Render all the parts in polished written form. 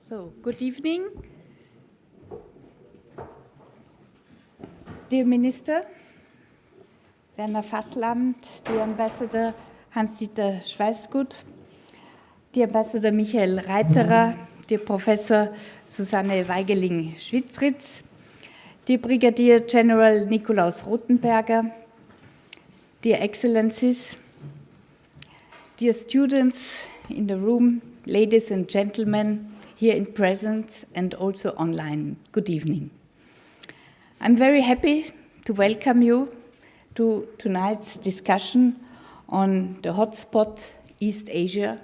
So, good evening. Dear Minister, Werner Fasslabend, dear Ambassador Hans-Dieter Schweisgut, dear Ambassador Michael Reiterer, dear Professor Susanne Weigelin-Schwiedrzik, dear Brigadier General Nikolaus Rottenberger, dear Excellencies, dear students in the room, ladies and gentlemen, here in presence and also online, good evening. I'm very happy to welcome you to tonight's discussion on the Hotspot East Asia,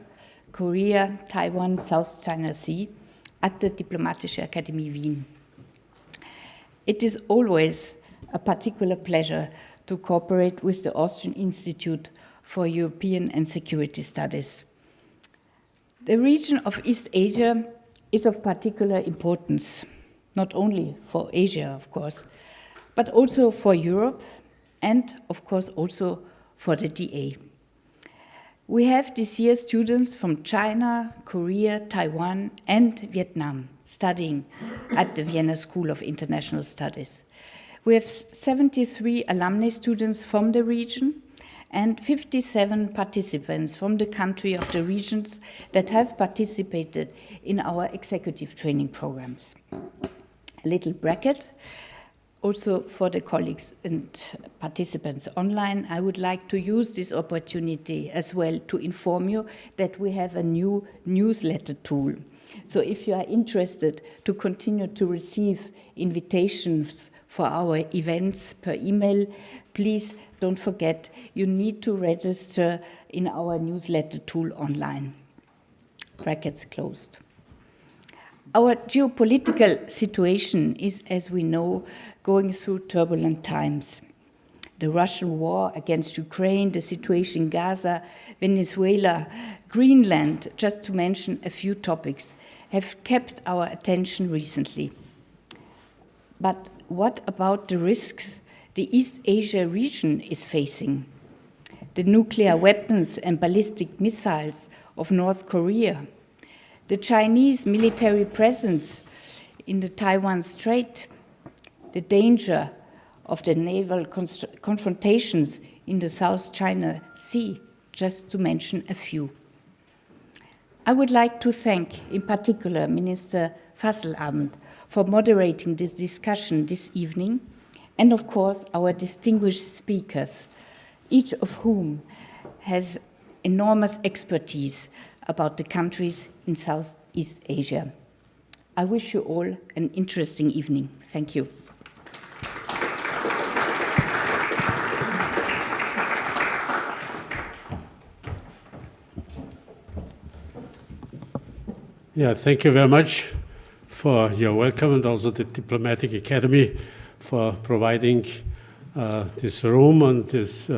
Korea, Taiwan, South China Sea at the Diplomatische Akademie Wien. It is always a particular pleasure to cooperate with the Austrian Institute for European and Security Studies. The region of East Asia is of particular importance, not only for Asia, of course, but also for Europe and, of course, also for the DA. We have this year students from China, Korea, Taiwan, and Vietnam studying at the Vienna School of International Studies. We have 73 alumni students from the region and 57 participants from the country of the regions that have participated in our executive training programs. A little bracket, also for the colleagues and participants online, I would like to use this opportunity as well to inform you that we have a new newsletter tool. So if you are interested to continue to receive invitations for our events per email, please don't forget, you need to register in our newsletter tool online. Brackets closed. Our geopolitical situation is, as we know, going through turbulent times. The Russian war against Ukraine, the situation in Gaza, Venezuela, Greenland, just to mention a few topics, have kept our attention recently. But what about the risks the East Asia region is facing? The nuclear weapons and ballistic missiles of North Korea, the Chinese military presence in the Taiwan Strait, the danger of the naval confrontations in the South China Sea, just to mention a few. I would like to thank, in particular, Minister Fasslabend for moderating this discussion this evening, and of course, our distinguished speakers, each of whom has enormous expertise about the countries in Southeast Asia. I wish you all an interesting evening. Thank you. Yeah, thank you very much for your welcome, and also the Diplomatic Academy for providing this room and this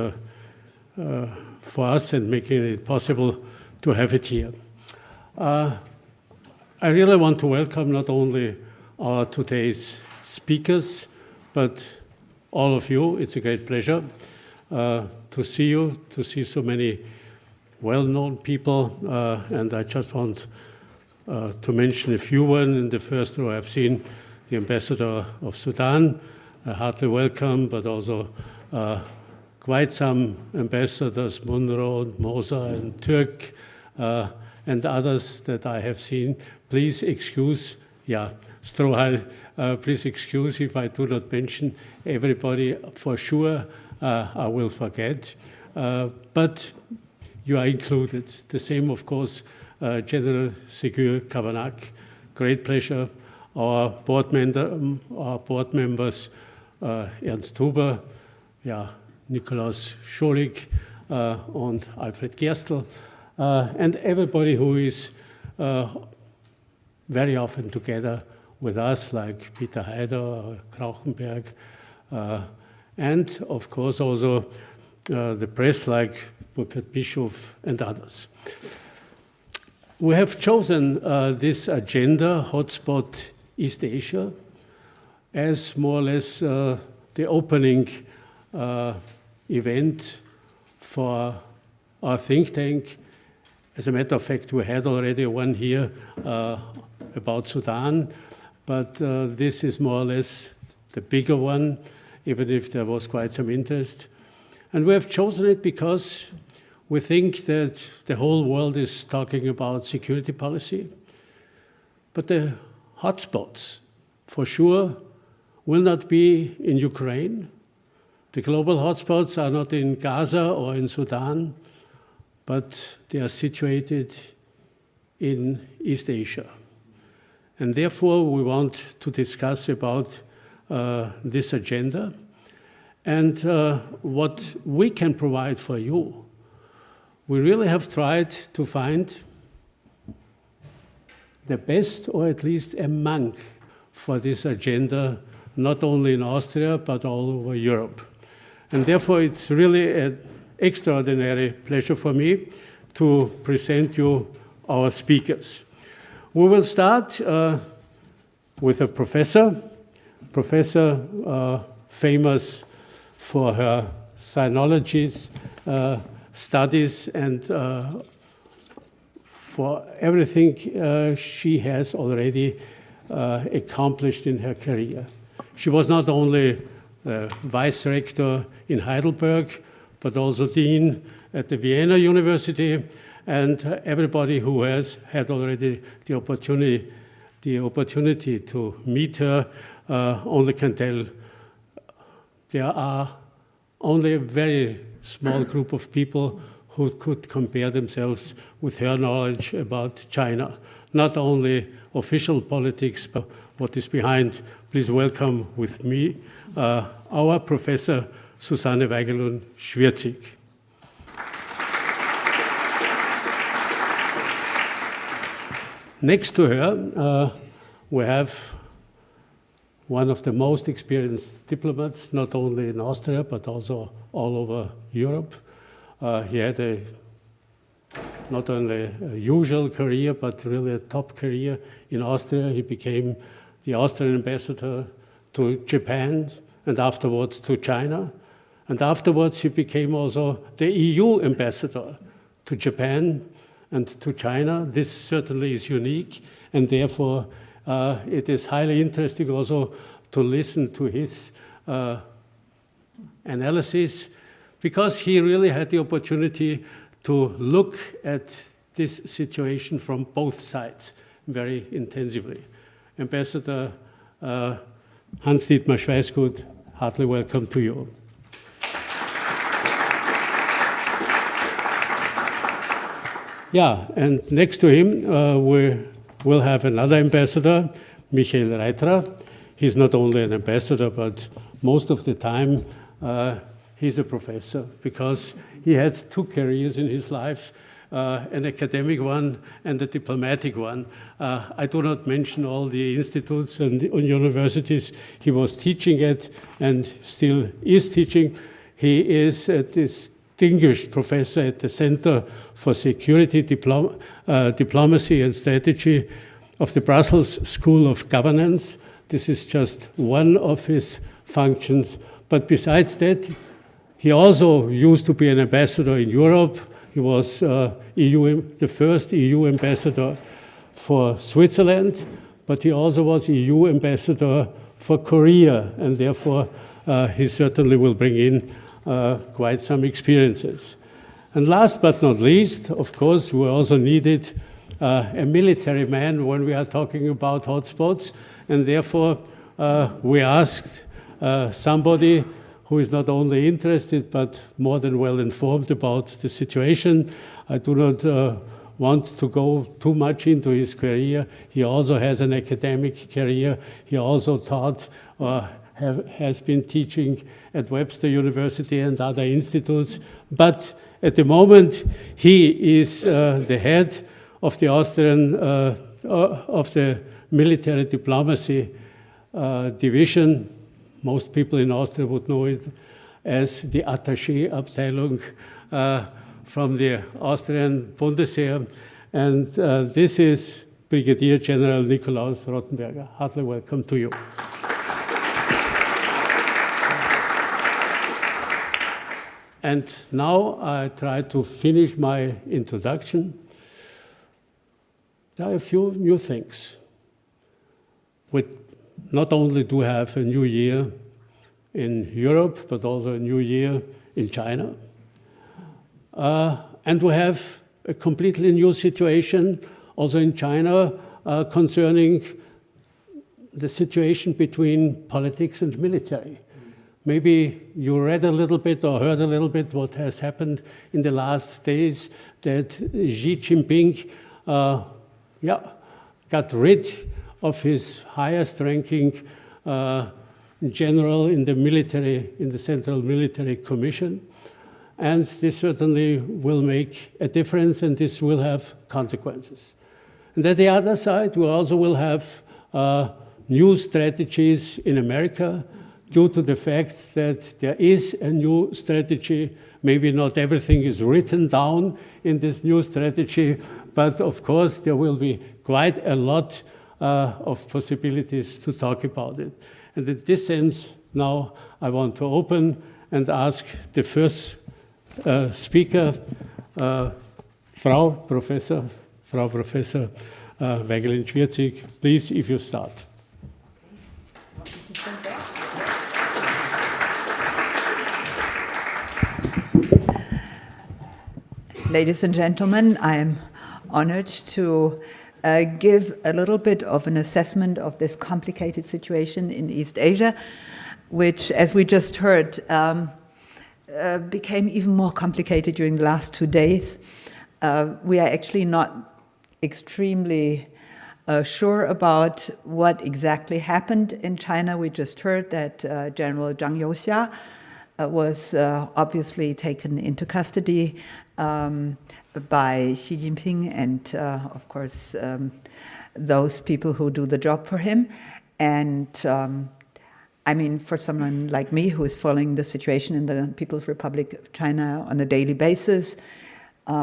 for us and making it possible to have it here. I really want to welcome not only our today's speakers, but all of you. It's a great pleasure to see you, to see so many well-known people, and I just want to mention a few. One in the first row, I've seen the ambassador of Sudan, heartily welcome, but also quite some ambassadors, Munro and Mosa and Turk, and others that I have seen. Please excuse, Strohal, please excuse if I do not mention everybody. For sure, I will forget, but you are included. The same, of course, General Secure Kavanak, great pleasure. Our board members, Ernst Huber, Nikolaus Scholik, and Alfred Gerstl, and everybody who is very often together with us, like Peter Haider, Rauchenberg, and of course also the press, like Burkhard Bischof and others. We have chosen this agenda, Hotspot East Asia, as more or less the opening event for our think tank. As a matter of fact, we had already one here about Sudan, but this is more or less the bigger one, even if there was quite some interest. And we have chosen it because we think that the whole world is talking about security policy, but the hotspots, for sure, will not be in Ukraine. The global hotspots are not in Gaza or in Sudan, but they are situated in East Asia. And therefore, we want to discuss about this agenda and what we can provide for you. We really have tried to find the best, or at least a monk, for this agenda, not only in Austria, but all over Europe. And therefore, it's really an extraordinary pleasure for me to present you our speakers. We will start with a professor famous for her sinology studies and for everything she has already accomplished in her career. She was not only vice rector in Heidelberg, but also dean at the Vienna University, and everybody who has had already the opportunity to meet her only can tell there are only a very small group of people who could compare themselves with her knowledge about China. Not only official politics, but what is behind. Please welcome with me our Professor Susanne Weigelin-Schwiedrzik. Next to her, we have one of the most experienced diplomats, not only in Austria, but also all over Europe. He had not only a usual career, but really a top career in Austria. He became the Austrian ambassador to Japan and afterwards to China. And afterwards he became also the EU ambassador to Japan and to China. This certainly is unique, and therefore it is highly interesting also to listen to his analysis, because he really had the opportunity to look at this situation from both sides very intensively. Ambassador Dietmar Schweisgut, heartily welcome to you. Yeah, and next to him we will have another ambassador, Michael Reiterer. He's not only an ambassador, but most of the time he's a professor, because he had two careers in his life, an academic one and a diplomatic one. I do not mention all the institutes and universities he was teaching at and still is teaching. He is a distinguished professor at the Center for Security, Diplomacy and Strategy of the Brussels School of Governance. This is just one of his functions. But besides that, he also used to be an ambassador in Europe. He was the first EU ambassador for Switzerland, but he also was EU ambassador for Korea, and therefore he certainly will bring in quite some experiences. And last but not least, of course, we also needed a military man when we are talking about hotspots, and therefore we asked somebody who is not only interested but more than well informed about the situation. I do not want to go too much into his career. He also has an academic career. He also taught has been teaching at Webster University and other institutes. But at the moment, he is the head of the Austrian, of the military diplomacy division. Most people in Austria would know it as the Attaché Abteilung from the Austrian Bundesheer. And this is Brigadier General Nikolaus Rottenberger. Heartily welcome to you. And now I try to finish my introduction. There are a few new things. not only to have a new year in Europe, but also a new year in China. And we have a completely new situation also in China concerning the situation between politics and military. Maybe you read a little bit or heard a little bit what has happened in the last days, that Xi Jinping got rid of his highest ranking general in the military, in the Central Military Commission. And this certainly will make a difference, and this will have consequences. And at the other side, we also will have new strategies in America, due to the fact that there is a new strategy. Maybe not everything is written down in this new strategy, but of course there will be quite a lot of possibilities to talk about it. And in this sense, now I want to open and ask the first speaker, Frau Professor Weigelin-Schwiedrzik. Please, if you start. Ladies and gentlemen, I am honored to give a little bit of an assessment of this complicated situation in East Asia, which, as we just heard, became even more complicated during the last 2 days. We are actually not extremely sure about what exactly happened in China. We just heard that General Zhang Youxia was obviously taken into custody by Xi Jinping and, of course, those people who do the job for him. And I mean, for someone like me who is following the situation in the People's Republic of China on a daily basis,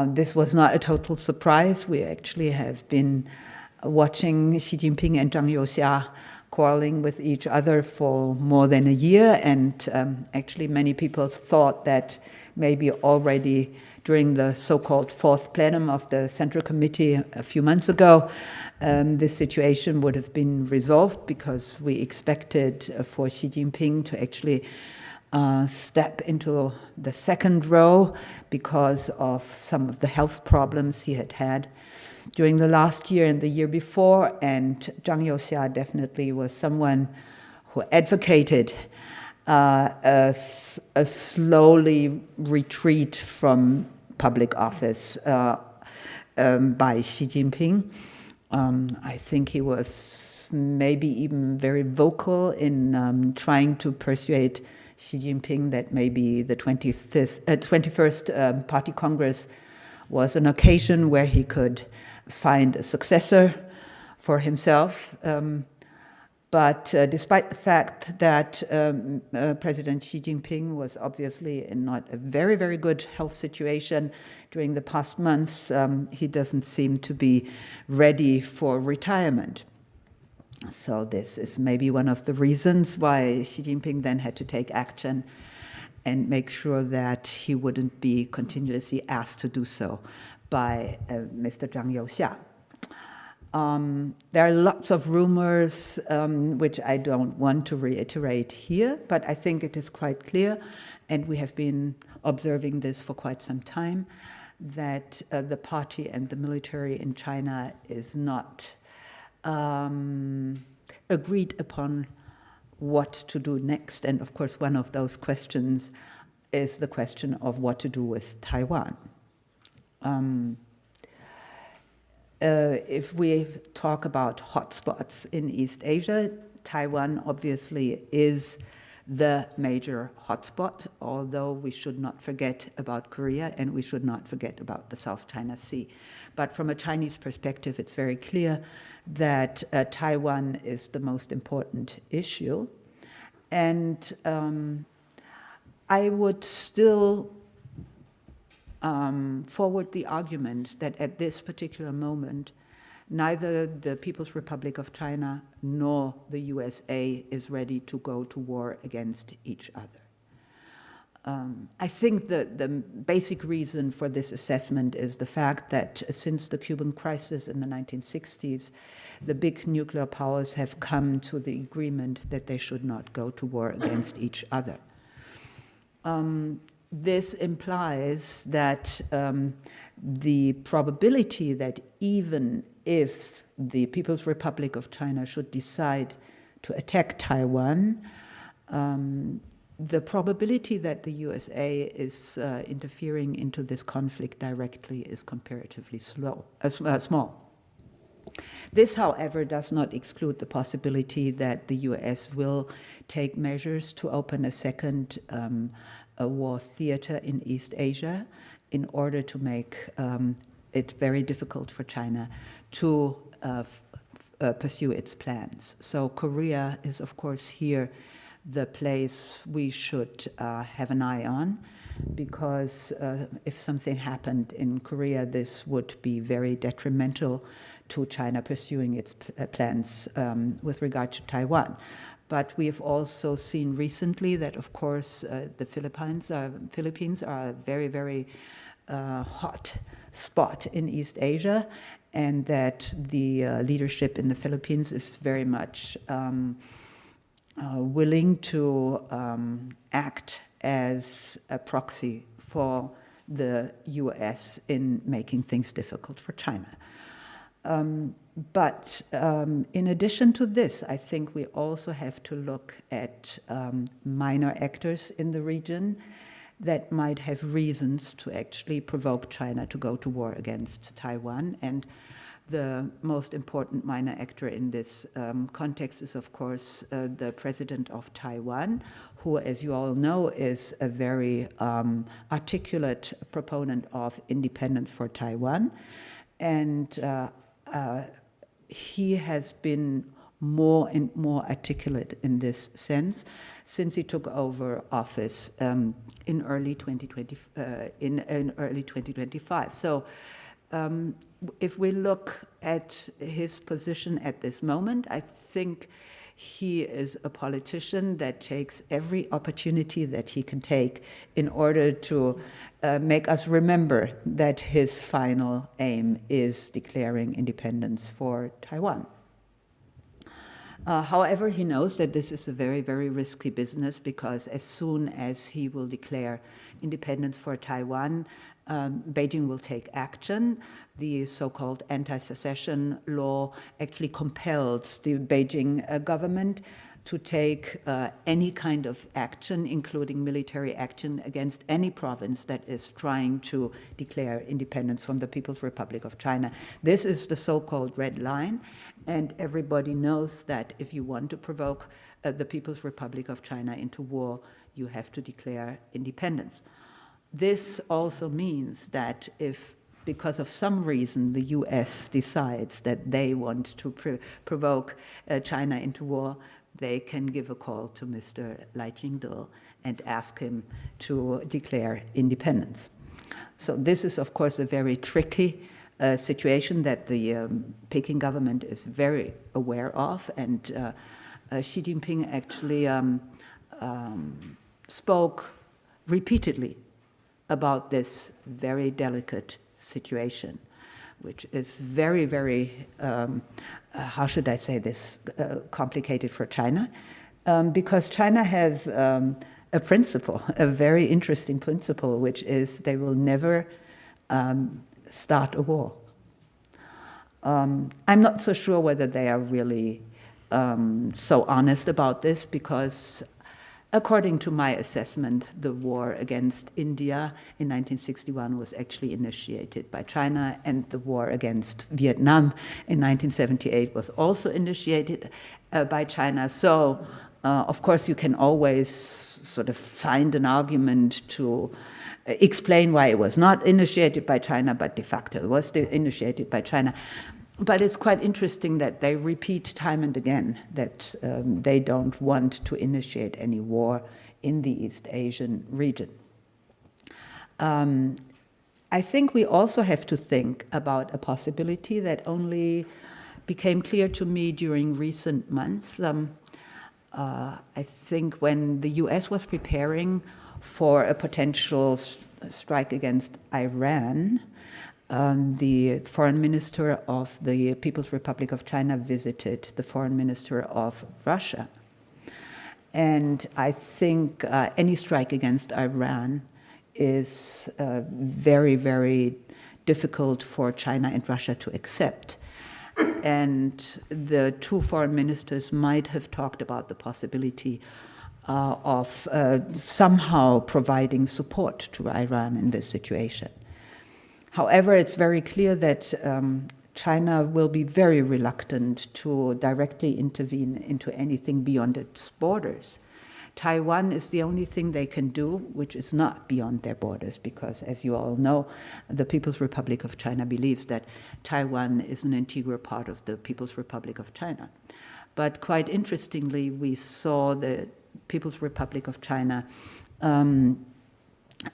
this was not a total surprise. We actually have been watching Xi Jinping and Zhang Youxia quarreling with each other for more than a year, and actually many people thought that maybe already during the so-called fourth plenum of the Central Committee a few months ago, this situation would have been resolved, because we expected for Xi Jinping to actually step into the second row because of some of the health problems he had had during the last year and the year before. And Zhang Youxia definitely was someone who advocated a slowly retreat from public office by Xi Jinping. I think he was maybe even very vocal in trying to persuade Xi Jinping that maybe the 21st Party Congress was an occasion where he could find a successor for himself. But despite the fact that President Xi Jinping was obviously in not a very, very good health situation during the past months, he doesn't seem to be ready for retirement. So this is maybe one of the reasons why Xi Jinping then had to take action and make sure that he wouldn't be continuously asked to do so by Mr. Zhang Youxia. There are lots of rumors, which I don't want to reiterate here, but I think it is quite clear, and we have been observing this for quite some time, that the party and the military in China is not agreed upon what to do next. And of course, one of those questions is the question of what to do with Taiwan. If we talk about hotspots in East Asia, Taiwan obviously is the major hotspot, although we should not forget about Korea and we should not forget about the South China Sea. But from a Chinese perspective, it's very clear that Taiwan is the most important issue. And I would still forward the argument that at this particular moment, neither the People's Republic of China nor the USA is ready to go to war against each other. I think the basic reason for this assessment is the fact that since the Cuban crisis in the 1960s, the big nuclear powers have come to the agreement that they should not go to war against each other. This implies that the probability that even if the People's Republic of China should decide to attack Taiwan, the probability that the USA is interfering into this conflict directly is comparatively small. This, however, does not exclude the possibility that the US will take measures to open a second war theater in East Asia in order to make it very difficult for China to pursue its plans. So Korea is, of course, here the place we should have an eye on, because if something happened in Korea, this would be very detrimental to China pursuing its plans with regard to Taiwan. But we have also seen recently that, of course, the Philippines are a very, very hot spot in East Asia, and that the leadership in the Philippines is very much willing to act as a proxy for the US in making things difficult for China. But in addition to this, I think we also have to look at minor actors in the region that might have reasons to actually provoke China to go to war against Taiwan. And the most important minor actor in this context is, of course, the president of Taiwan, who, as you all know, is a very articulate proponent of independence for Taiwan. And he has been more and more articulate in this sense since he took over office in early 2025. So if we look at his position at this moment, I think he is a politician that takes every opportunity that he can take in order to make us remember that his final aim is declaring independence for Taiwan. However, he knows that this is a very, very risky business, because as soon as he will declare independence for Taiwan, Beijing will take action. The so-called anti-secession law actually compels the Beijing government to take any kind of action, including military action, against any province that is trying to declare independence from the People's Republic of China. This is the so-called red line, and everybody knows that if you want to provoke the People's Republic of China into war, you have to declare independence. This also means that if, because of some reason, the US decides that they want to provoke China into war, they can give a call to Mr. Lai Ching-te and ask him to declare independence. So this is, of course, a very tricky situation that the Peking government is very aware of, and Xi Jinping actually spoke repeatedly about this very delicate situation, which is very, very, how should I say this, complicated for China, because China has a principle, a very interesting principle, which is they will never start a war. I'm not so sure whether they are really so honest about this, because according to my assessment, the war against India in 1961 was actually initiated by China, and the war against Vietnam in 1978 was also initiated by China. So, of course, you can always sort of find an argument to explain why it was not initiated by China, but de facto it was initiated by China. But it's quite interesting that they repeat time and again that they don't want to initiate any war in the East Asian region. I think we also have to think about a possibility that only became clear to me during recent months. I think when the US was preparing for a potential strike against Iran, the foreign minister of the People's Republic of China visited the foreign minister of Russia. And I think any strike against Iran is very, very difficult for China and Russia to accept. And the two foreign ministers might have talked about the possibility of somehow providing support to Iran in this situation. However, it's very clear that China will be very reluctant to directly intervene into anything beyond its borders. Taiwan is the only thing they can do which is not beyond their borders, because, as you all know, the People's Republic of China believes that Taiwan is an integral part of the People's Republic of China. But quite interestingly, we saw the People's Republic of China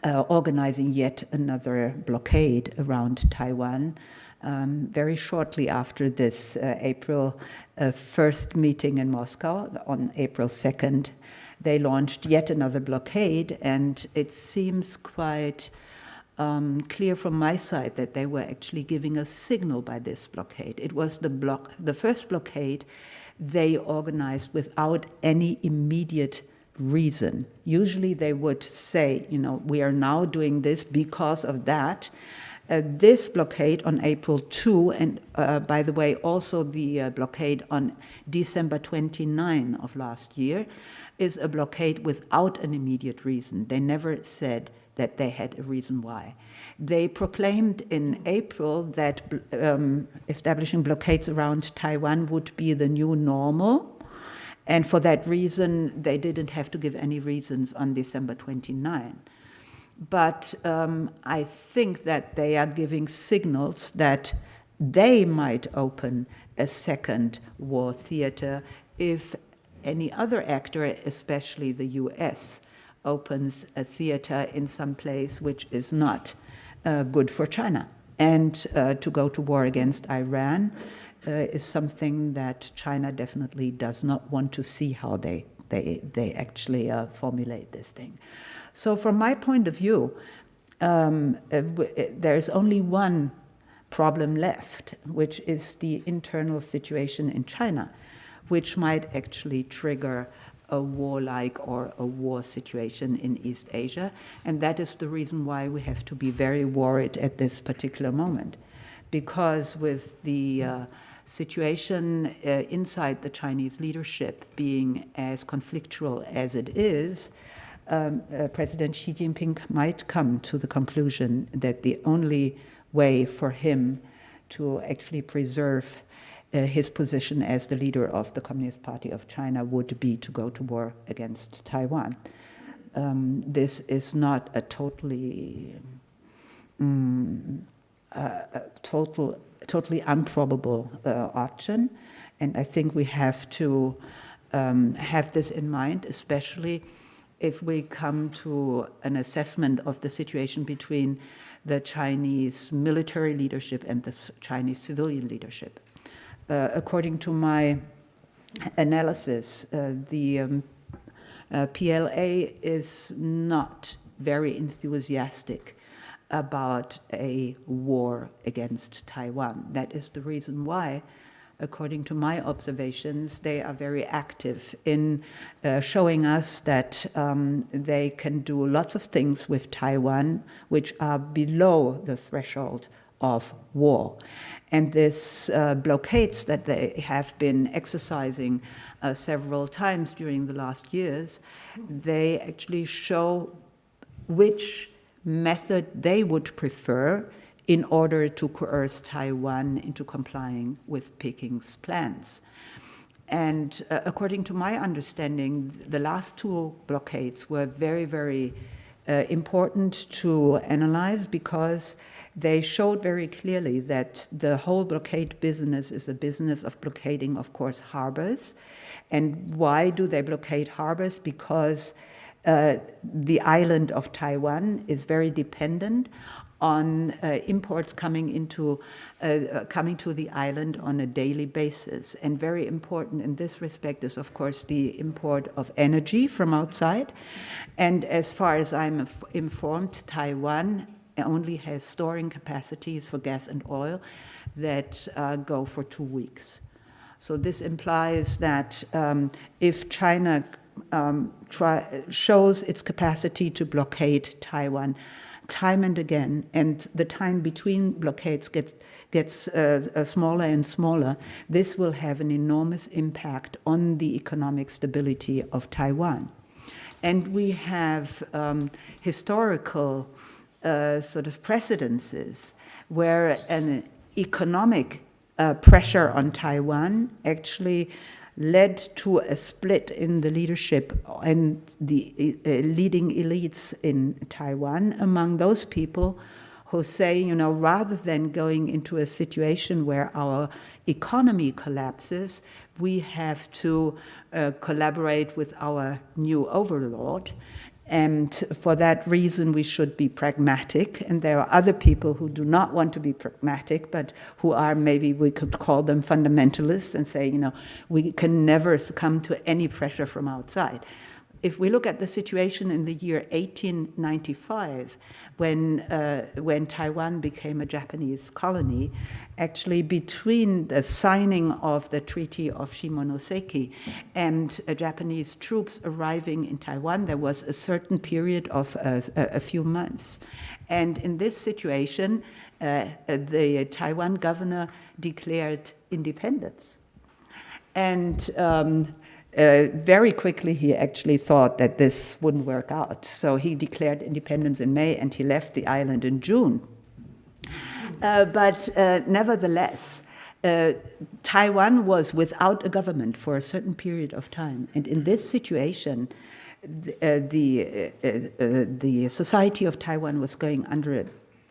organizing yet another blockade around Taiwan. Very shortly after this April 1st meeting in Moscow, on April 2nd, they launched yet another blockade, and it seems quite clear from my side that they were actually giving a signal by this blockade. It was the first blockade they organized without any immediate reason. Usually they would say, we are now doing this because of that. This blockade on April 2, and by the way, also the blockade on December 29 of last year, is a blockade without an immediate reason. They never said that they had a reason why. They proclaimed in April that establishing blockades around Taiwan would be the new normal. And for that reason, they didn't have to give any reasons on December 29. But I think that they are giving signals that they might open a second war theater if any other actor, especially the US, opens a theater in some place which is not good for China. And to go to war against Iran is something that China definitely does not want to see how they actually formulate this thing. So from my point of view, there's only one problem left, which is the internal situation in China, which might actually trigger a warlike or a war situation in East Asia. And that is the reason why we have to be very worried at this particular moment. Because with the situation inside the Chinese leadership being as conflictual as it is, President Xi Jinping might come to the conclusion that the only way for him to actually preserve his position as the leader of the Communist Party of China would be to go to war against Taiwan. This is not a totally improbable option, and I think we have to have this in mind, especially if we come to an assessment of the situation between the Chinese military leadership and the Chinese civilian leadership. According to my analysis, the PLA is not very enthusiastic about a war against Taiwan. That is the reason why, according to my observations, they are very active in showing us that they can do lots of things with Taiwan which are below the threshold of war. And this blockades that they have been exercising several times during the last years, they actually show which method they would prefer in order to coerce Taiwan into complying with Peking's plans. And according to my understanding, the last two blockades were very, very important to analyze, because they showed very clearly that the whole blockade business is a business of blockading, of course, harbors. And why do they blockade harbors? Because the island of Taiwan is very dependent on imports coming to the island on a daily basis. And very important in this respect is, of course, the import of energy from outside. And as far as I'm informed, Taiwan only has storing capacities for gas and oil that go for 2 weeks. So this implies that if China shows its capacity to blockade Taiwan time and again, and the time between blockades gets smaller and smaller, this will have an enormous impact on the economic stability of Taiwan. And we have historical sort of precedences where an economic pressure on Taiwan actually led to a split in the leadership and the leading elites in Taiwan among those people who say, you know, rather than going into a situation where our economy collapses, we have to collaborate with our new overlord. And for that reason, we should be pragmatic. And there are other people who do not want to be pragmatic, but who are, maybe we could call them fundamentalists, and say, you know, we can never succumb to any pressure from outside. If we look at the situation in the year 1895, when Taiwan became a Japanese colony, actually between the signing of the Treaty of Shimonoseki and Japanese troops arriving in Taiwan, there was a certain period of a few months. And in this situation, the Taiwan governor declared independence. And very quickly, he actually thought that this wouldn't work out. So he declared independence in May, and he left the island in June. But nevertheless, Taiwan was without a government for a certain period of time. And in this situation, the society of Taiwan was going under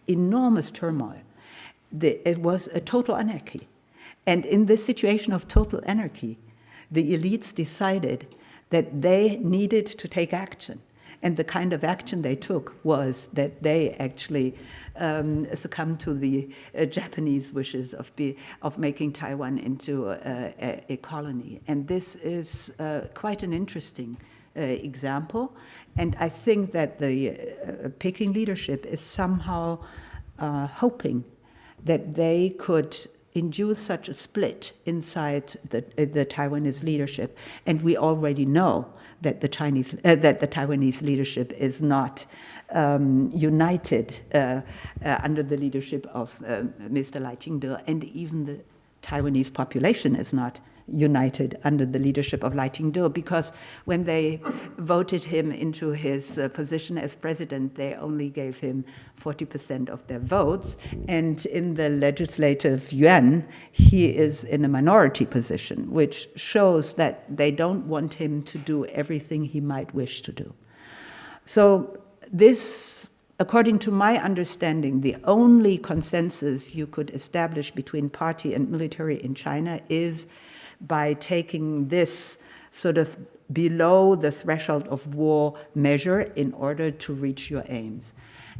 enormous turmoil. It was a total anarchy. And in this situation of total anarchy, the elites decided that they needed to take action. And the kind of action they took was that they actually succumbed to the Japanese wishes of making Taiwan into a colony. And this is quite an interesting example. And I think that the Peking leadership is somehow hoping that they could induce such a split inside the Taiwanese leadership, and we already know that the Taiwanese leadership is not united under the leadership of Mr. Lai Ching-te, and even the Taiwanese population is not united under the leadership of Lai Ching-te, because when they voted him into his position as president, they only gave him 40% of their votes, and in the legislative yuan, he is in a minority position, which shows that they don't want him to do everything he might wish to do. So this, according to my understanding, the only consensus you could establish between party and military in China is by taking this sort of below the threshold of war measure in order to reach your aims.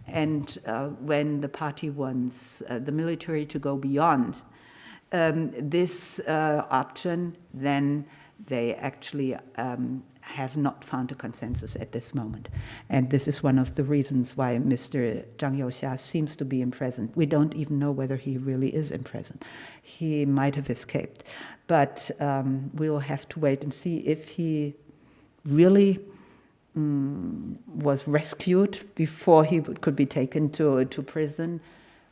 And when the party wants the military to go beyond this option, then they actually have not found a consensus at this moment. And this is one of the reasons why Mr. Zhang Youxia seems to be in prison. We don't even know whether he really is in prison. He might have escaped. But we'll have to wait and see if he really was rescued before he could be taken to prison.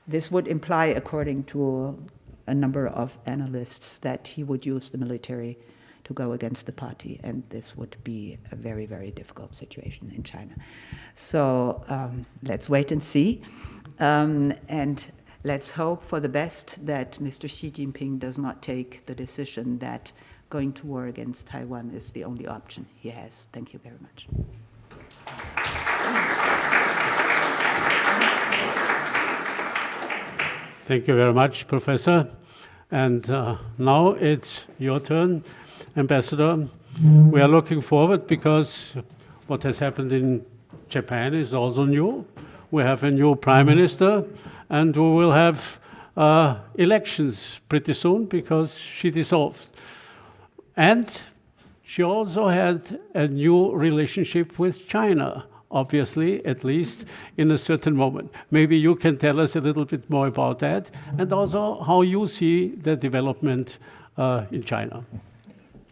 This would imply, according to a number of analysts, that he would use the military to go against the party, and this would be a very, very difficult situation in China. So let's wait and see, and let's hope for the best that Mr. Xi Jinping does not take the decision that going to war against Taiwan is the only option he has. Thank you very much. Thank you very much, Professor. And now it's your turn, Ambassador. We are looking forward because what has happened in Japan is also new. we have a new prime minister, and we will have elections pretty soon because she dissolved. And she also had a new relationship with China, obviously, at least in a certain moment. Maybe you can tell us a little bit more about that, and also how you see the development in China.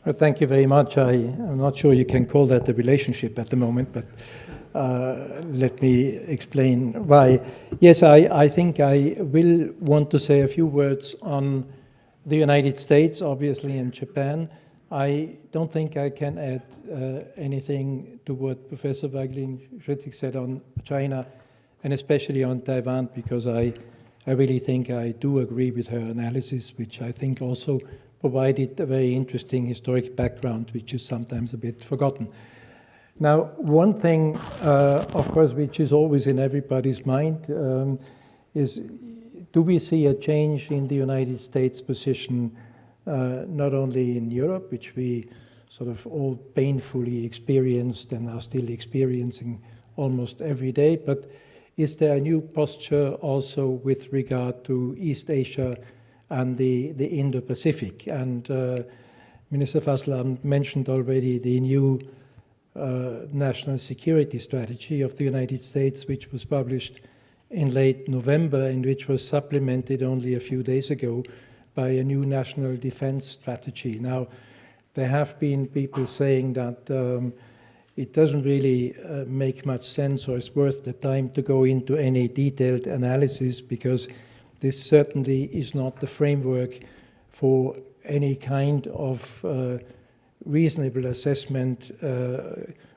Well, thank you very much. I'm not sure you can call that a relationship at the moment, but let me explain why. Yes, I think I will want to say a few words on the United States, obviously, and Japan. I don't think I can add anything to what Professor Weigelin-Schwiedrzik said on China, and especially on Taiwan, because I really think I do agree with her analysis, which I think also provided a very interesting historic background, which is sometimes a bit forgotten. Now, one thing, of course, which is always in everybody's mind is, do we see a change in the United States position, not only in Europe, which we sort of all painfully experienced and are still experiencing almost every day, but is there a new posture also with regard to East Asia and the Indo-Pacific? And Minister Fasslabend mentioned already the new national security strategy of the United States, which was published in late November and which was supplemented only a few days ago by a new national defense strategy. Now, there have been people saying that it doesn't really make much sense or it's worth the time to go into any detailed analysis, because this certainly is not the framework for any kind of reasonable assessment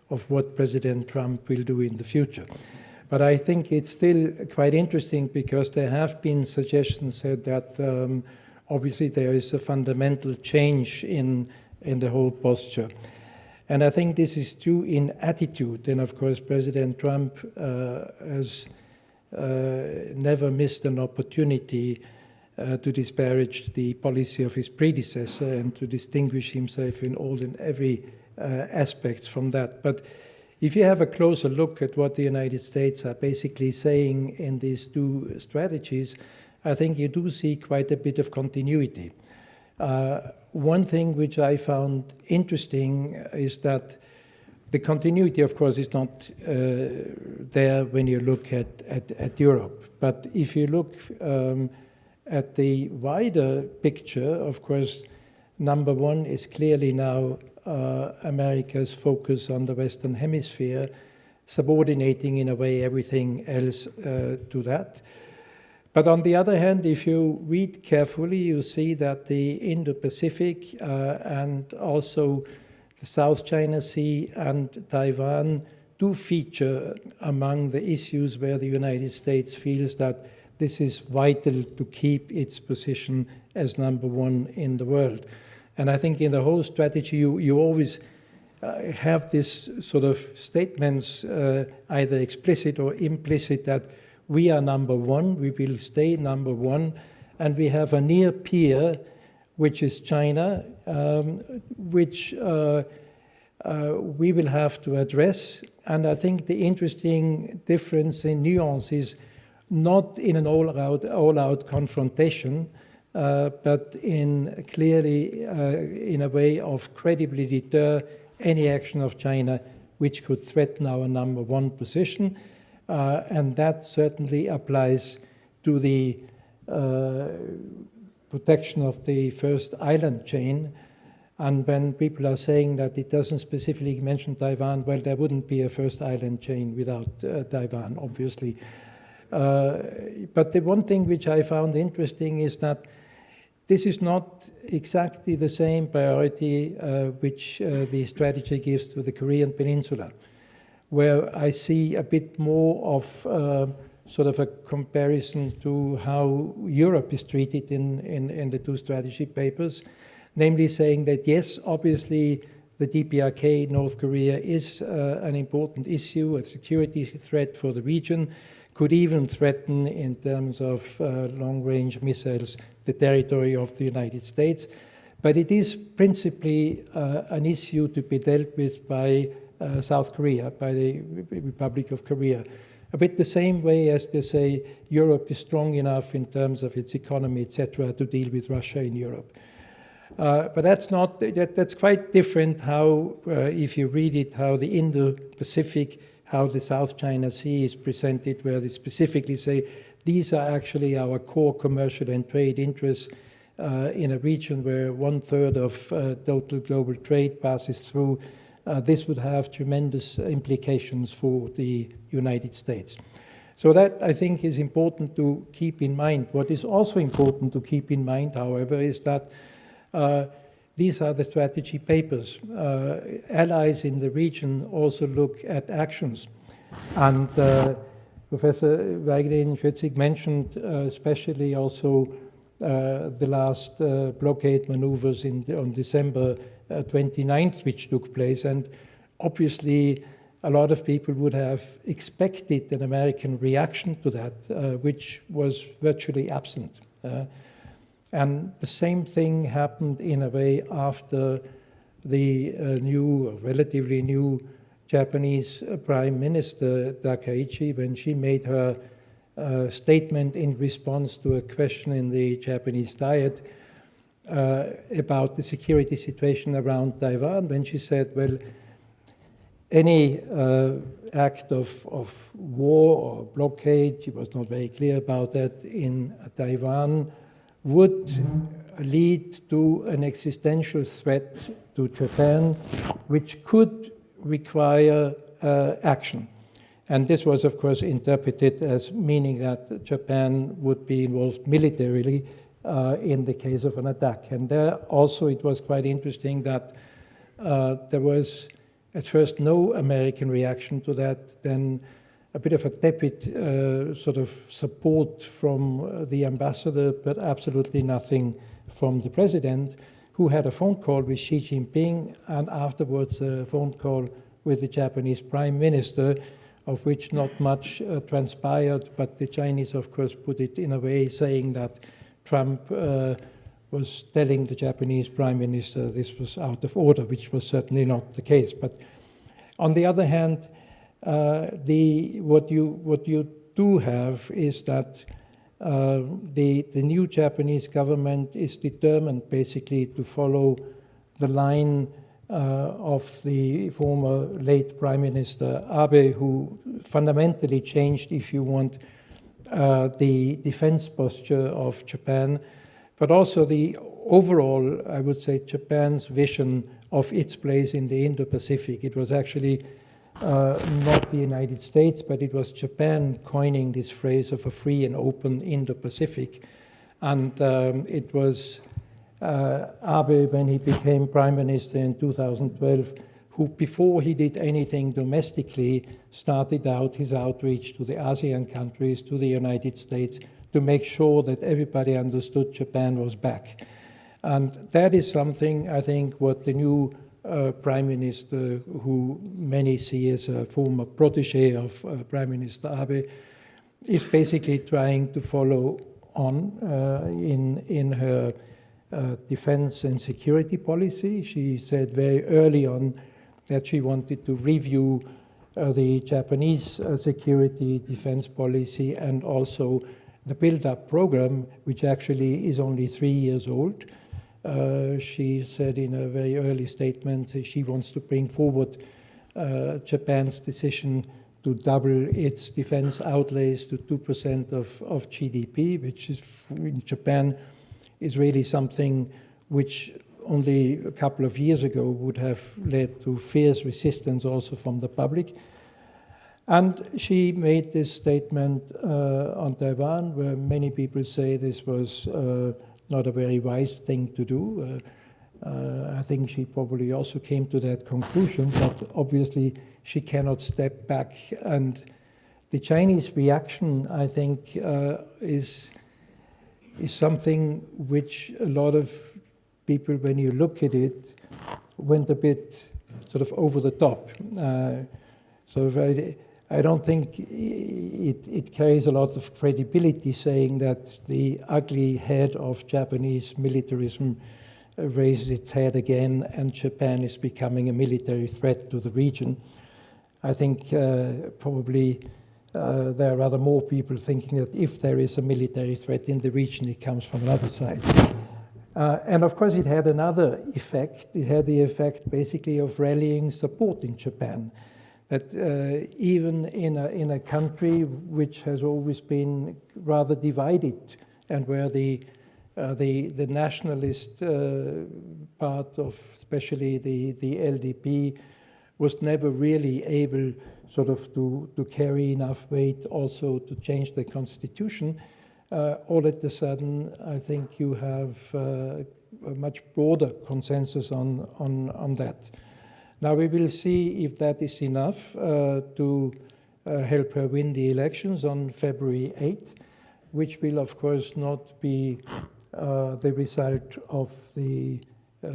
of what President Trump will do in the future. But I think it's still quite interesting, because there have been suggestions said that obviously there is a fundamental change in the whole posture. And I think this is due in attitude. And of course, President Trump has never missed an opportunity to disparage the policy of his predecessor and to distinguish himself in all and every aspects from that. But if you have a closer look at what the United States are basically saying in these two strategies, I think you do see quite a bit of continuity. One thing which I found interesting is that the continuity, of course, is not there when you look at Europe. But if you look at the wider picture, of course, number one is clearly now America's focus on the Western Hemisphere, subordinating in a way everything else to that. But on the other hand, if you read carefully, you see that the Indo-Pacific and also the South China Sea and Taiwan do feature among the issues where the United States feels that this is vital to keep its position as number one in the world. And I think in the whole strategy, you always have this sort of statements, either explicit or implicit, that we are number one, we will stay number one, and we have a near peer, which is China, which we will have to address. And I think the interesting difference in nuance is not in an all-out confrontation, but in clearly in a way of credibly deter any action of China which could threaten our number one position. And that certainly applies to the protection of the first island chain. And when people are saying that it doesn't specifically mention Taiwan, well, there wouldn't be a first island chain without Taiwan, obviously. But the one thing which I found interesting is that this is not exactly the same priority which the strategy gives to the Korean Peninsula, where I see a bit more of sort of a comparison to how Europe is treated in the two strategy papers, namely saying that, yes, obviously the DPRK, North Korea, is an important issue, a security threat for the region, could even threaten in terms of long-range missiles the territory of the United States. But it is principally an issue to be dealt with by South Korea, by the Republic of Korea. a bit the same way as they say Europe is strong enough in terms of its economy, etc., to deal with Russia in Europe. But that's not, that's quite different how, if you read it, how the Indo-Pacific, how the South China Sea is presented, where they specifically say these are actually our core commercial and trade interests in a region where 1/3 of total global trade passes through. This would have tremendous implications for the United States. So that, I think, is important to keep in mind. What is also important to keep in mind, however, is that these are the strategy papers. Allies in the region also look at actions. And Professor Weigelin-Schwiedrzik mentioned especially also the last blockade maneuvers on December 29th, which took place. And obviously, a lot of people would have expected an American reaction to that, which was virtually absent. And the same thing happened in a way after the relatively new Japanese Prime Minister Takaichi, when she made her statement in response to a question in the Japanese Diet about the security situation around Taiwan, when she said, well, any act of war or blockade, she was not very clear about that, in Taiwan would lead to an existential threat to Japan, which could require action. And this was, of course, interpreted as meaning that Japan would be involved militarily in the case of an attack. And there also it was quite interesting that there was at first no American reaction to that, then a bit of a tepid sort of support from the ambassador, but absolutely nothing from the president, who had a phone call with Xi Jinping and afterwards a phone call with the Japanese Prime Minister, of which not much transpired, but the Chinese, of course, put it in a way saying that Trump was telling the Japanese Prime Minister this was out of order, which was certainly not the case. But on the other hand, what you do have is that the new Japanese government is determined basically to follow the line of the former late Prime Minister Abe, who fundamentally changed, if you want, the defense posture of Japan, but also the overall, I would say, Japan's vision of its place in the Indo-Pacific. It was actually not the United States, but it was Japan coining this phrase of a free and open Indo-Pacific. And it was Abe, when he became Prime Minister in 2012, who, before he did anything domestically, started out his outreach to the ASEAN countries, to the United States, to make sure that everybody understood Japan was back. And that is something, I think, what the new Prime Minister, who many see as a former protege of Prime Minister Abe, is basically trying to follow on in her defense and security policy. She said very early on that she wanted to review the Japanese security defense policy and also the build-up program, which actually is only 3 years old. She said in a very early statement that she wants to bring forward Japan's decision to double its defense outlays to 2% of GDP, which is in Japan is really something which only a couple of years ago would have led to fierce resistance also from the public. And she made this statement on Taiwan, where many people say this was not a very wise thing to do. I think she probably also came to that conclusion, but obviously she cannot step back. And the Chinese reaction, I think, is something which a lot of people, when you look at it, went a bit sort of over the top. So I don't think it carries a lot of credibility saying that the ugly head of Japanese militarism raised its head again and Japan is becoming a military threat to the region. I think probably there are rather more people thinking that if there is a military threat in the region, it comes from another side. And of course, it had another effect. It had the effect basically of rallying support in Japan. That even in a country which has always been rather divided, and where the nationalist part of especially the LDP was never really able sort of to carry enough weight also to change the constitution, all at a sudden I think you have a much broader consensus on that. Now we will see if that is enough to help her win the elections on February 8th, which will of course not be the result of the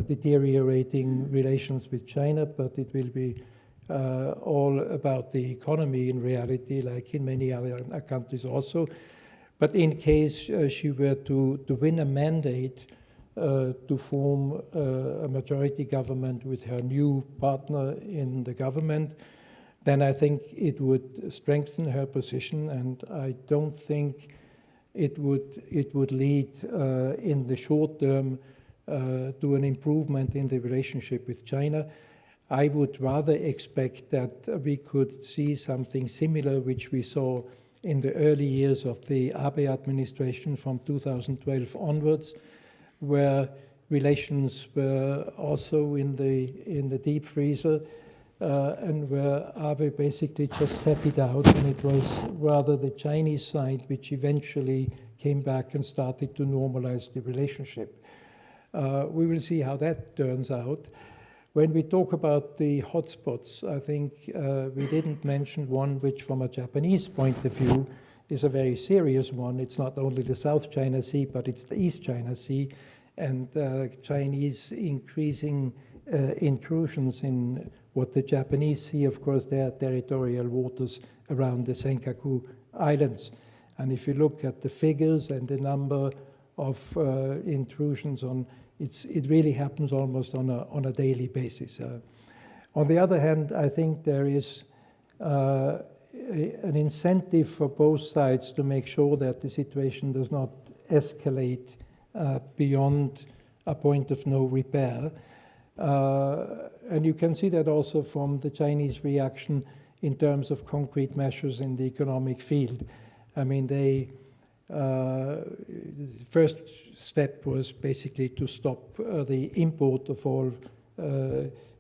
deteriorating relations with China, but it will be all about the economy in reality, like in many other countries also. But in case she were to win a mandate to form a majority government with her new partner in the government, then I think it would strengthen her position, and I don't think it would lead in the short term to an improvement in the relationship with China. I would rather expect that we could see something similar, which we saw in the early years of the Abe administration from 2012 onwards, where relations were also in the deep freezer, and where Abe basically just sat it out, and it was rather the Chinese side which eventually came back and started to normalize the relationship. We will see how that turns out. When we talk about the hotspots, I think we didn't mention one which from a Japanese point of view is a very serious one. It's not only the South China Sea, but it's the East China Sea, and Chinese increasing intrusions in what the Japanese see, of course, their territorial waters around the Senkaku Islands. And if you look at the figures and the number of intrusions on, it really happens almost on a daily basis. On the other hand, I think there is an incentive for both sides to make sure that the situation does not escalate beyond a point of no repair. And you can see that also from the Chinese reaction in terms of concrete measures in the economic field. I mean, the first step was basically to stop the import of all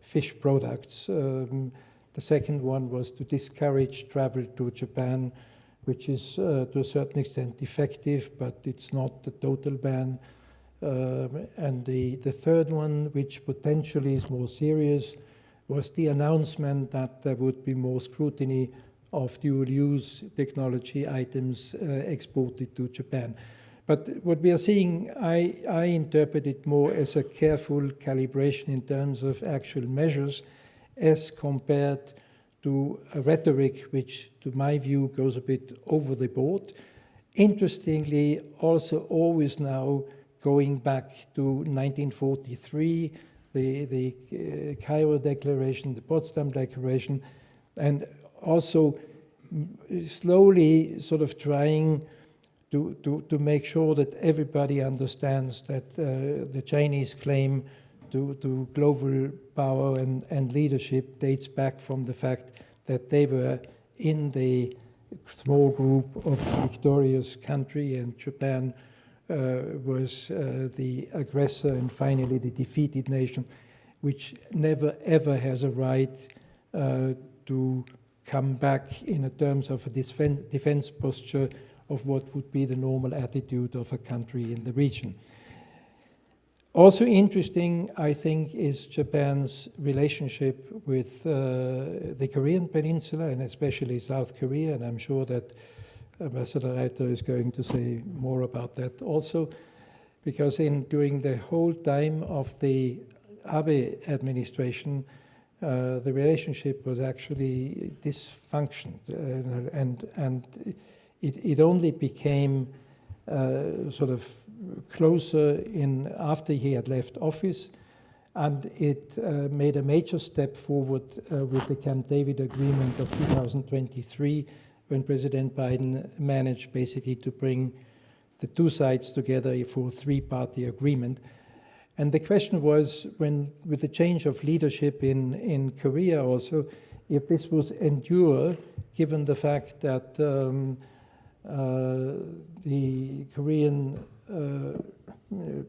fish products. The second one was to discourage travel to Japan, which is to a certain extent effective, but it's not a total ban. And the third one, which potentially is more serious, was the announcement that there would be more scrutiny of dual-use technology items exported to Japan. But what we are seeing, I interpret it more as a careful calibration in terms of actual measures as compared to a rhetoric which, to my view, goes a bit over the board. Interestingly, also always now going back to 1943, the Cairo Declaration, the Potsdam Declaration, and also slowly sort of trying to make sure that everybody understands that the Chinese claim to global power and leadership dates back from the fact that they were in the small group of victorious country, and Japan was the aggressor and finally the defeated nation, which never ever has a right to come back in terms of a defense posture of what would be the normal attitude of a country in the region. Also interesting, I think, is Japan's relationship with the Korean Peninsula, and especially South Korea, and I'm sure that Ambassador Reiterer is going to say more about that also, because during the whole time of the Abe administration, the relationship was actually dysfunctional, and it only became sort of closer after he had left office, and it made a major step forward with the Camp David Agreement of 2023, when President Biden managed basically to bring the two sides together for a three-party agreement. And the question was, with the change of leadership in Korea also, if this would endure, given the fact that the Korean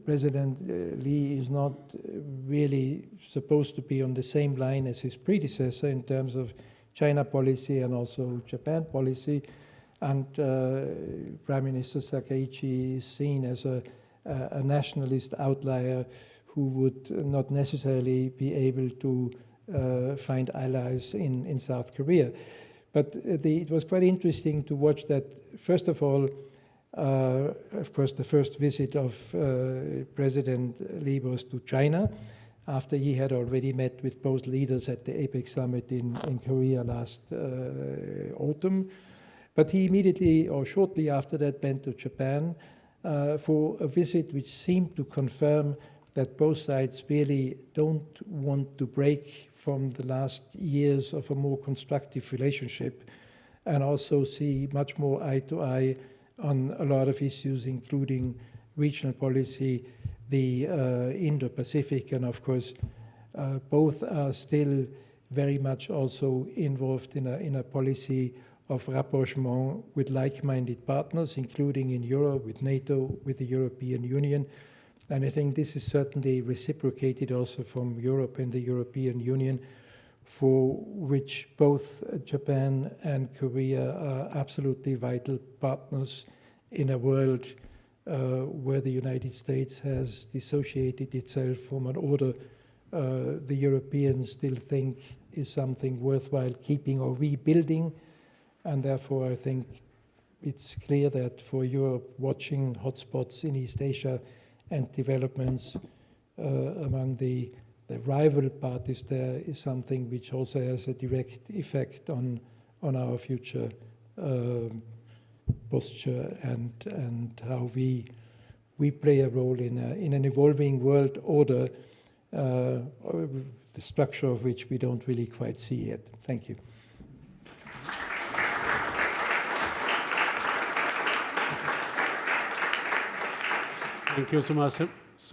President Lee is not really supposed to be on the same line as his predecessor in terms of China policy and also Japan policy, and Prime Minister Sakaichi is seen as a nationalist outlier who would not necessarily be able to find allies in South Korea. But it was quite interesting to watch that. First of all, of course, the first visit of President Lee was to China, after he had already met with both leaders at the APEC summit in Korea last autumn. But he immediately, or shortly after that, went to Japan for a visit which seemed to confirm that both sides really don't want to break from the last years of a more constructive relationship, and also see much more eye to eye on a lot of issues, including regional policy, the Indo-Pacific, and of course, both are still very much also involved in a policy of rapprochement with like-minded partners, including in Europe, with NATO, with the European Union. And I think this is certainly reciprocated also from Europe and the European Union, for which both Japan and Korea are absolutely vital partners in a world where the United States has dissociated itself from an order the Europeans still think is something worthwhile keeping or rebuilding. And therefore, I think it's clear that for Europe, watching hotspots in East Asia and developments among the rival parties there is something which also has a direct effect on our future posture and how we play a role in an evolving world order, the structure of which we don't really quite see yet. Thank you. Thank you so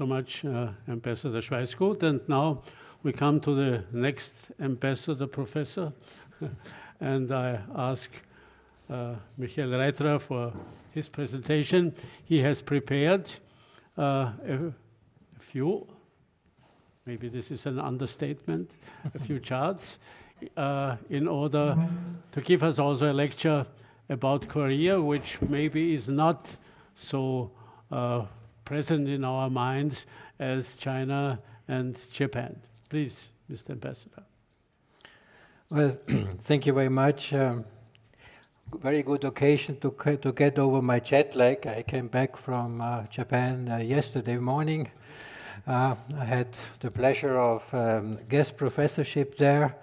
much, Ambassador Schweisgut. And now we come to the next ambassador, professor. And I ask Michael Reiterer for his presentation. He has prepared a few, maybe this is an understatement, a few charts in order to give us also a lecture about Korea, which maybe is not so present in our minds as China and Japan. Please, Mr. Ambassador. Well, thank you very much. Very good occasion to get over my jet lag. I came back from Japan yesterday morning. I had the pleasure of guest professorship there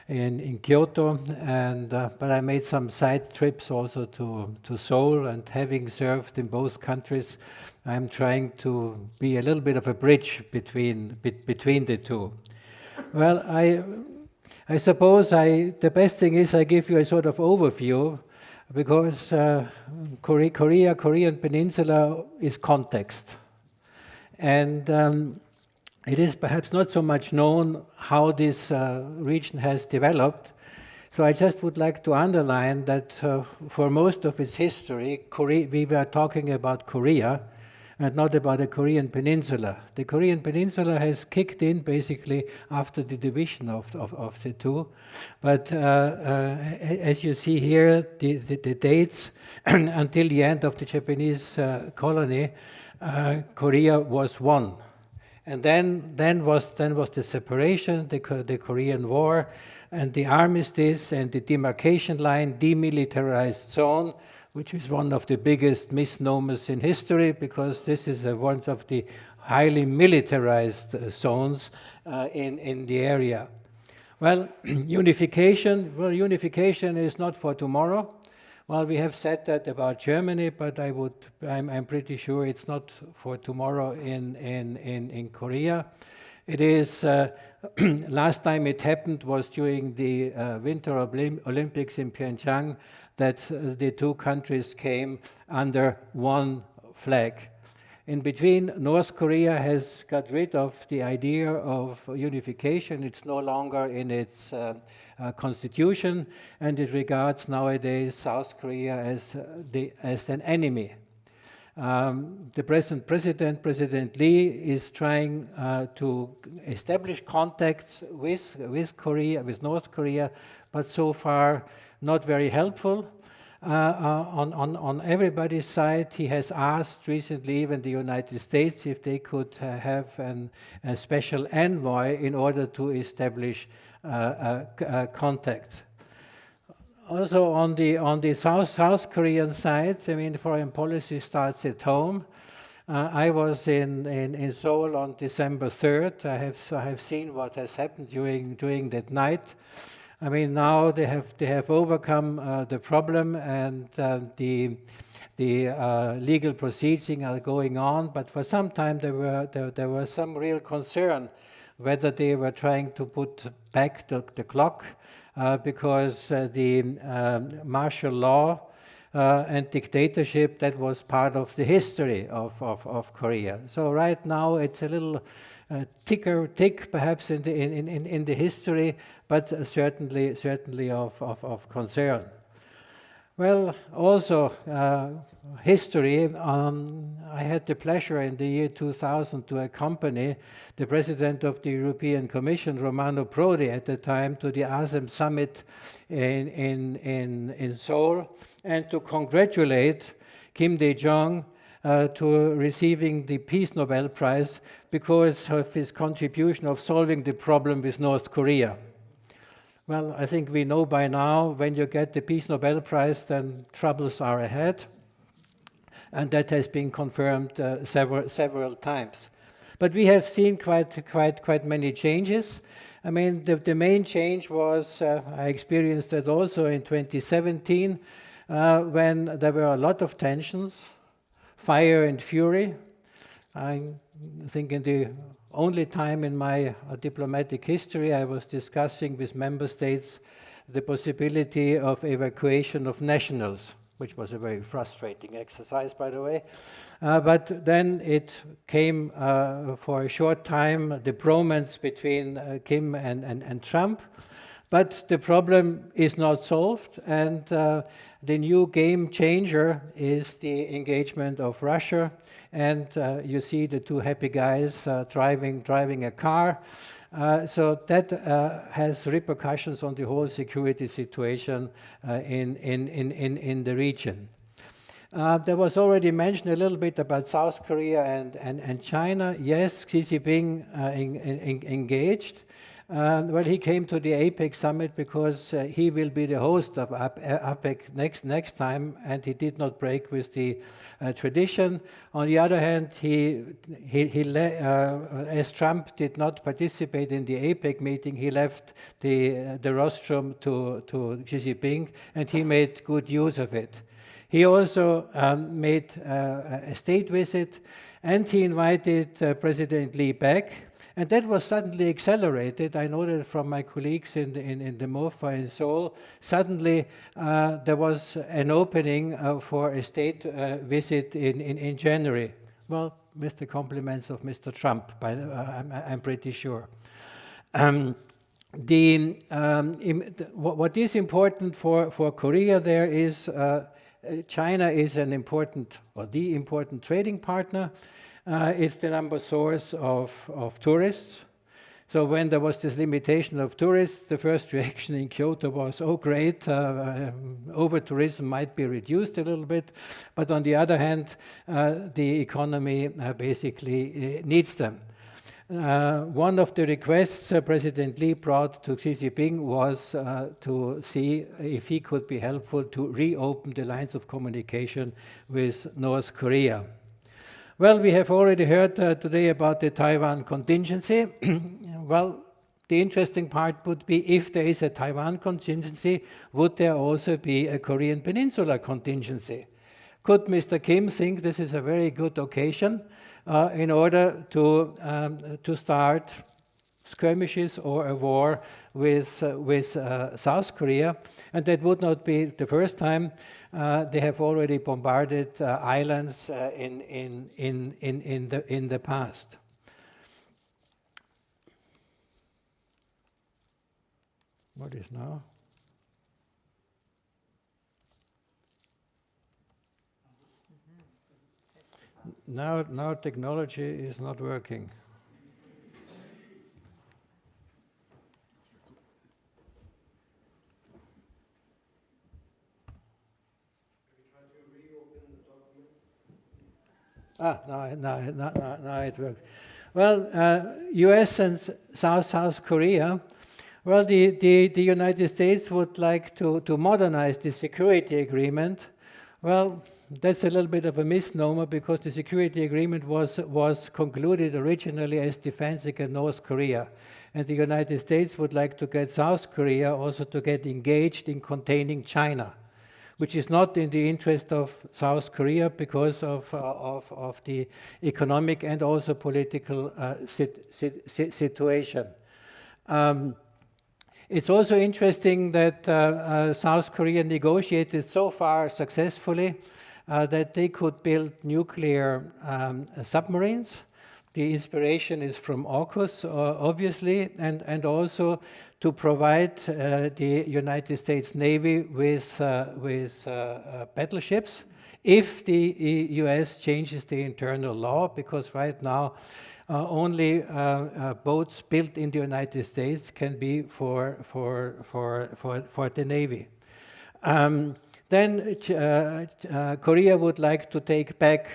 in Kyoto, and but I made some side trips also to Seoul, and having served in both countries, I'm trying to be a little bit of a bridge between the two. Well, I suppose the best thing is I give you a sort of overview, because Korean Peninsula is context, and it is perhaps not so much known how this region has developed. So I just would like to underline that for most of its history, we were talking about Korea and not about the Korean Peninsula. The Korean Peninsula has kicked in basically after the division of the two. But as you see here, the dates until the end of the Japanese colony, Korea was one. And then was the separation, the Korean War, and the armistice and the demarcation line, demilitarized zone, which is one of the biggest misnomers in history, because this is one of the highly militarized zones in the area. Well, unification is not for tomorrow. Well, we have said that about Germany, but I'm pretty sure it's not for tomorrow in Korea. It is, last time it happened was during the Winter Olympics in Pyeongchang, that the two countries came under one flag. In between, North Korea has got rid of the idea of unification. It's no longer in its constitution, and it regards nowadays South Korea as an enemy. The present president, President Lee, is trying to establish contacts with North Korea, but so far not very helpful. On everybody's side, he has asked recently even the United States if they could have a special envoy in order to establish contacts. Also on the South Korean side, I mean, foreign policy starts at home. I was in Seoul on December 3rd. I have seen what has happened during that night. I mean, now they have overcome the problem, and the legal proceedings are going on. But for some time there was some real concern whether they were trying to put back the clock, because the martial law and dictatorship, that was part of the history of Korea. So right now it's a little tick perhaps in the history, but certainly of concern. Well, also history. I had the pleasure in the year 2000 to accompany the President of the European Commission, Romano Prodi, at the time to the ASEM summit in Seoul, and to congratulate Kim Dae-jung to receiving the Peace Nobel Prize because of his contribution of solving the problem with North Korea. Well, I think we know by now, when you get the Peace Nobel Prize, then troubles are ahead, and that has been confirmed several times. But we have seen quite many changes. I mean, the main change was, I experienced that also in 2017, when there were a lot of tensions, fire and fury. I think in the only time in my diplomatic history I was discussing with member states the possibility of evacuation of nationals, which was a very frustrating exercise, by the way. But then it came for a short time, the bromance between Kim and Trump. But the problem is not solved, and the new game changer is the engagement of Russia. And you see the two happy guys driving a car. So that has repercussions on the whole security situation in the region. There was already mentioned a little bit about South Korea and China. Yes, Xi Jinping engaged. Well, he came to the APEC summit because he will be the host of APEC next time, and he did not break with the tradition. On the other hand, as Trump did not participate in the APEC meeting, he left the rostrum to Xi Jinping, and he made good use of it. He also made a state visit, and he invited President Lee back. And that was suddenly accelerated. I know that from my colleagues in the MOFA in Seoul. Suddenly, there was an opening for a state visit in January. Well, with the compliments of Mr. Trump, I'm pretty sure. What is important for Korea there is China is an important, or the important trading partner. It's the number source of tourists. So when there was this limitation of tourists, the first reaction in Kyoto was, oh great, over-tourism might be reduced a little bit. But on the other hand, the economy basically needs them. One of the requests President Lee brought to Xi Jinping was to see if he could be helpful to reopen the lines of communication with North Korea. Well, we have already heard today about the Taiwan contingency. Well, the interesting part would be, if there is a Taiwan contingency, would there also be a Korean Peninsula contingency? Could Mr. Kim think this is a very good occasion in order to start skirmishes or a war with South Korea, and that would not be the first time. They have already bombarded islands in the past. What is now? Now technology is not working. Now it works. Well, U.S. and South Korea. Well, the United States would like to modernize the security agreement. Well, that's a little bit of a misnomer, because the security agreement was concluded originally as defense against North Korea. And the United States would like to get South Korea also to get engaged in containing China, which is not in the interest of South Korea because of the economic and also political situation. It's also interesting that South Korea negotiated so far successfully that they could build nuclear submarines. The inspiration is from AUKUS, obviously, and also to provide the United States Navy with battleships if the US changes the internal law, because right now only boats built in the United States can be for the Navy. Then Korea would like to take back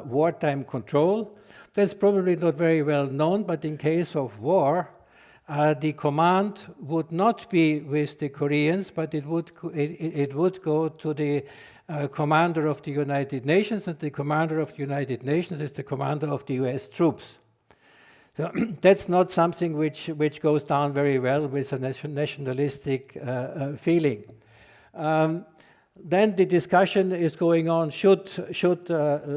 wartime control. That's probably not very well known, but in case of war, the command would not be with the Koreans, but it would go to the commander of the United Nations, and the commander of the United Nations is the commander of the US troops. So that's not something which goes down very well with a nationalistic feeling. Then the discussion is going on, should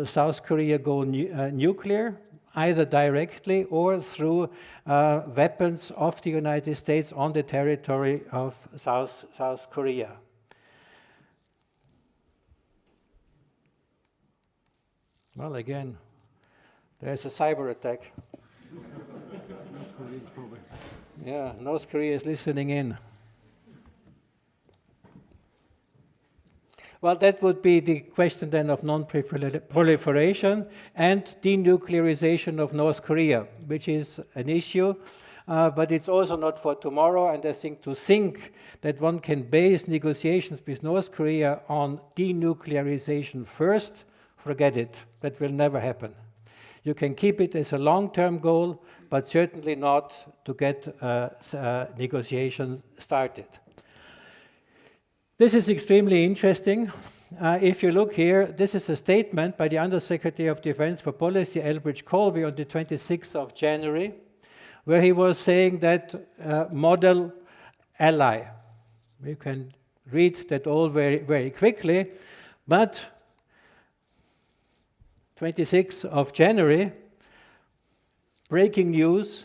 South Korea go nuclear, either directly or through weapons of the United States on the territory of South Korea. Well, again, there's a cyber attack. North Koreans probably. Yeah, North Korea is listening in. Well, that would be the question then of non-proliferation and denuclearization of North Korea, which is an issue, but it's also not for tomorrow. And I think to think that one can base negotiations with North Korea on denuclearization first, forget it. That will never happen. You can keep it as a long-term goal, but certainly not to get negotiations started. This is extremely interesting. If you look here, this is a statement by the Undersecretary of Defense for Policy, Elbridge Colby, on the 26th of January, where he was saying that model ally. You can read that all very, very quickly, but 26th of January, breaking news.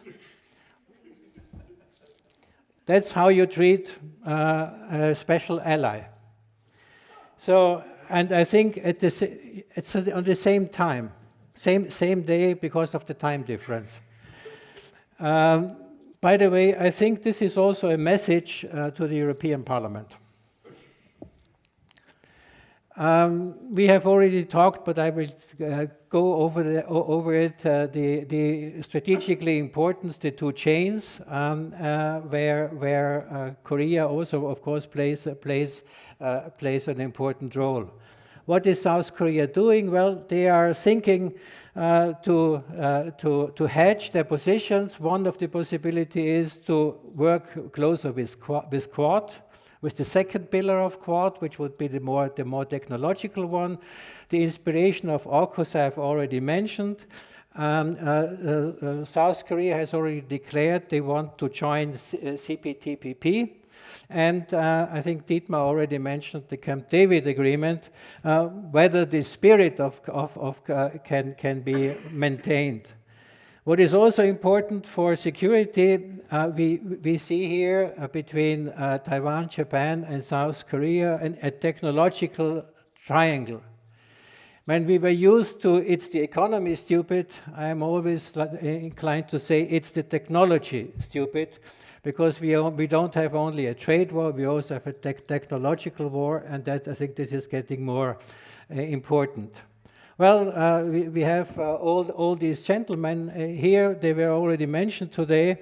That's how you treat a special ally. So, and I think it's on the same time, same day because of the time difference. By the way, I think this is also a message to the European Parliament. We have already talked, but I will go over it. The strategically importance, the two chains, where Korea also, of course, plays an important role. What is South Korea doing? Well, they are thinking to hedge their positions. One of the possibilities is to work closer with Quad. With the second pillar of Quad, which would be the more technological one. The inspiration of AUKUS I have already mentioned. South Korea has already declared they want to join CPTPP. And I think Dietmar already mentioned the Camp David agreement, whether the spirit of can be maintained. What is also important for security, we see here between Taiwan, Japan, and South Korea a technological triangle. When we were used to it's the economy stupid, I am always inclined to say it's the technology stupid, because we don't have only a trade war, we also have a technological war, and that I think this is getting more important. Well, we have all these gentlemen here. They were already mentioned today.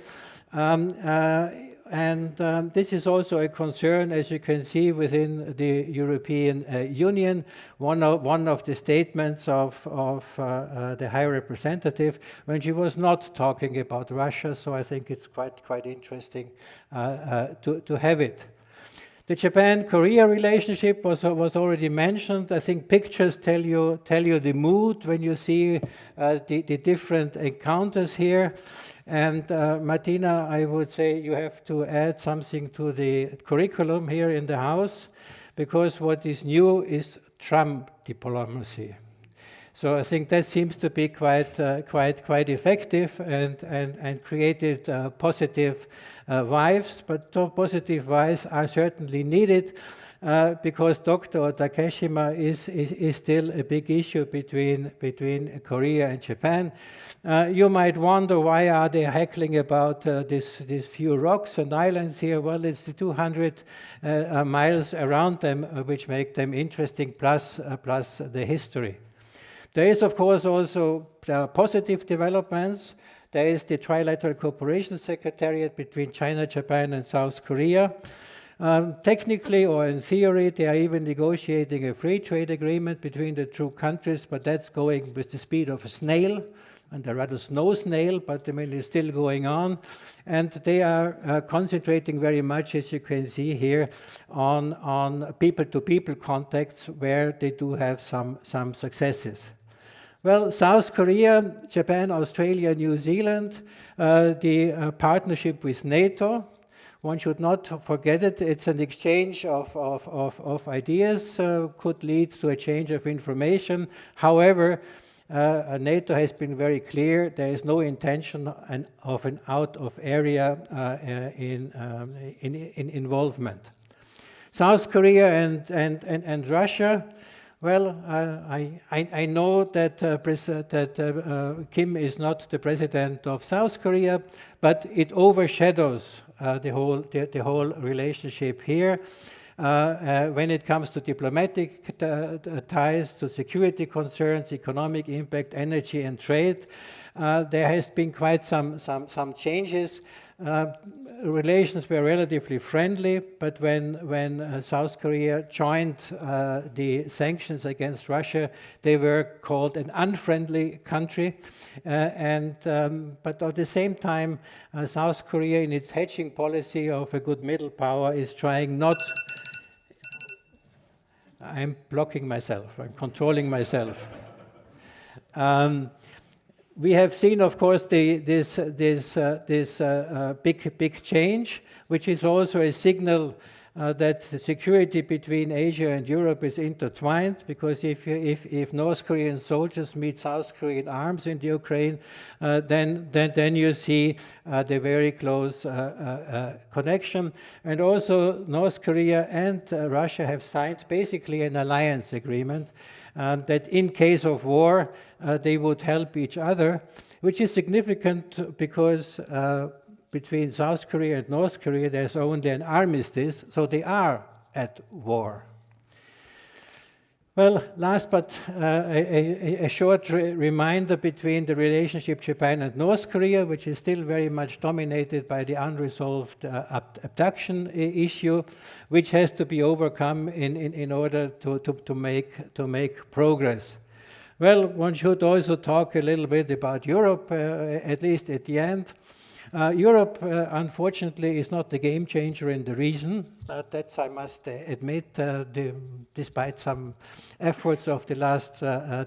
This is also a concern, as you can see, within the European Union. One of the statements of the High Representative, when she was not talking about Russia, so I think it's quite interesting to have it. The Japan-Korea relationship was already mentioned. I think pictures tell you the mood when you see the different encounters here. And Martina, I would say you have to add something to the curriculum here in the house, because what is new is Trump diplomacy. So I think that seems to be quite effective and created positive vibes, but positive vibes are certainly needed because Dr. Takeshima is still a big issue between Korea and Japan. You might wonder, why are they heckling about these few rocks and islands here? Well, it's the 200 miles around them which make them interesting, plus the history. There is, of course, also positive developments. There is the Trilateral Cooperation Secretariat between China, Japan, and South Korea. Technically, or in theory, they are even negotiating a free trade agreement between the two countries, but that's going with the speed of a snail, and a rather slow snail, but I mean, it's still going on. And they are concentrating very much, as you can see here, on people-to-people contacts, where they do have some successes. Well, South Korea, Japan, Australia, New Zealand, the partnership with NATO. One should not forget it. It's an exchange of ideas, could lead to a change of information. However, NATO has been very clear. There is no intention of an out-of-area involvement. South Korea and Russia. Well, I know that Kim is not the president of South Korea, but it overshadows the whole relationship here. When it comes to diplomatic ties, to security concerns, economic impact, energy and trade, there has been quite some changes. Relations were relatively friendly, but when South Korea joined the sanctions against Russia, they were called an unfriendly country. But at the same time, South Korea, in its hedging policy of a good middle power, is trying not... I'm blocking myself, I'm controlling myself. We have seen, of course, this big change, which is also a signal that the security between Asia and Europe is intertwined, because if North Korean soldiers meet South Korean arms in the Ukraine, then you see the very close connection. And also North Korea and Russia have signed basically an alliance agreement that in case of war, they would help each other, which is significant because between South Korea and North Korea, there's only an armistice, so they are at war. Well, last but a short reminder between the relationship Japan and North Korea, which is still very much dominated by the unresolved abduction issue, which has to be overcome in order to make progress. Well, one should also talk a little bit about Europe, at least at the end. Europe, unfortunately, is not the game changer in the region. That's, I must admit, despite some efforts of the last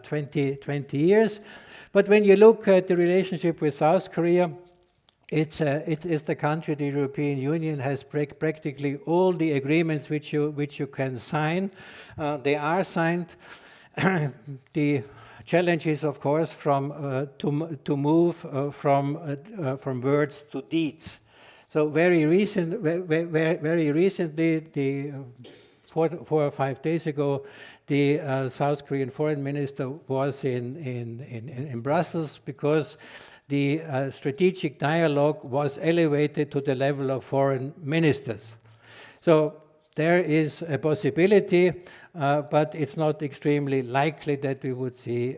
20 years. But when you look at the relationship with South Korea, it's the country, the European Union has practically all the agreements which you can sign. They are signed. The challenges, of course, to move from words to deeds. So very recently, 4 or 5 days ago, the South Korean foreign minister was in Brussels because the strategic dialogue was elevated to the level of foreign ministers. So there is a possibility, but it's not extremely likely that we would see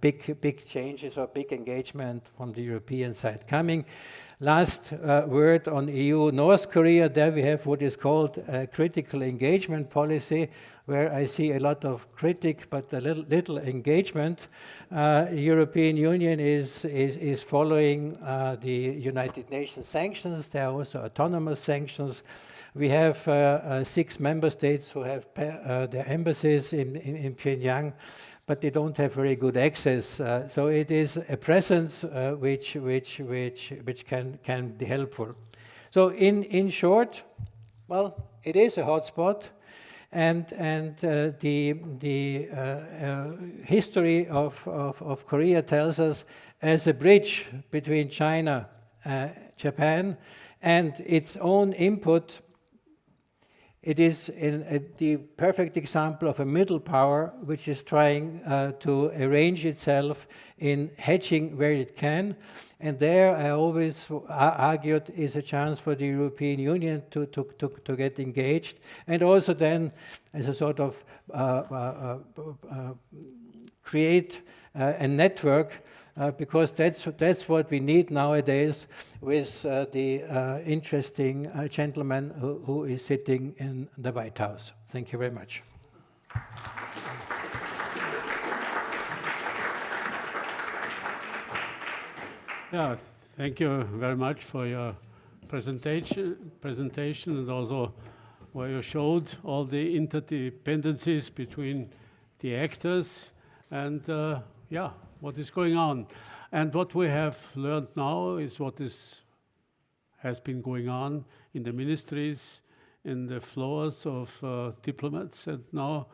big changes or big engagement from the European side coming. Last word on EU-North Korea, there we have what is called a critical engagement policy, where I see a lot of critic but a little engagement. European Union is following the United Nations sanctions. There are also autonomous sanctions. We have 6 member states who have their embassies in Pyongyang, but they don't have very good access. So it is a presence which can be helpful. So in short, well, it is a hotspot, and the history of Korea tells us as a bridge between China, Japan, and its own input. It is the perfect example of a middle power which is trying to arrange itself in hedging where it can. And there, I always argued, is a chance for the European Union to get engaged. And also then, as a sort of create a network, because that's what we need nowadays with the interesting gentleman who is sitting in the White House. Thank you very much. Yeah, thank you very much for your presentation and also where you showed all the interdependencies between the actors and yeah, what is going on. And what we have learned now is what has been going on in the ministries, in the floors of diplomats, and now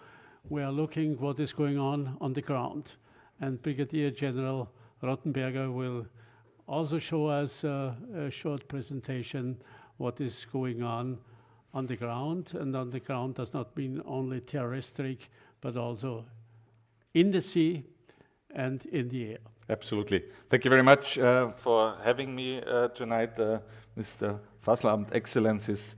we are looking what is going on the ground. And Brigadier General Rottenberger will also show us a short presentation what is going on the ground. And on the ground does not mean only terrestric, but also in the sea and in the air. Absolutely. Thank you very much for having me tonight, Mr. Fasslabend, Excellencies,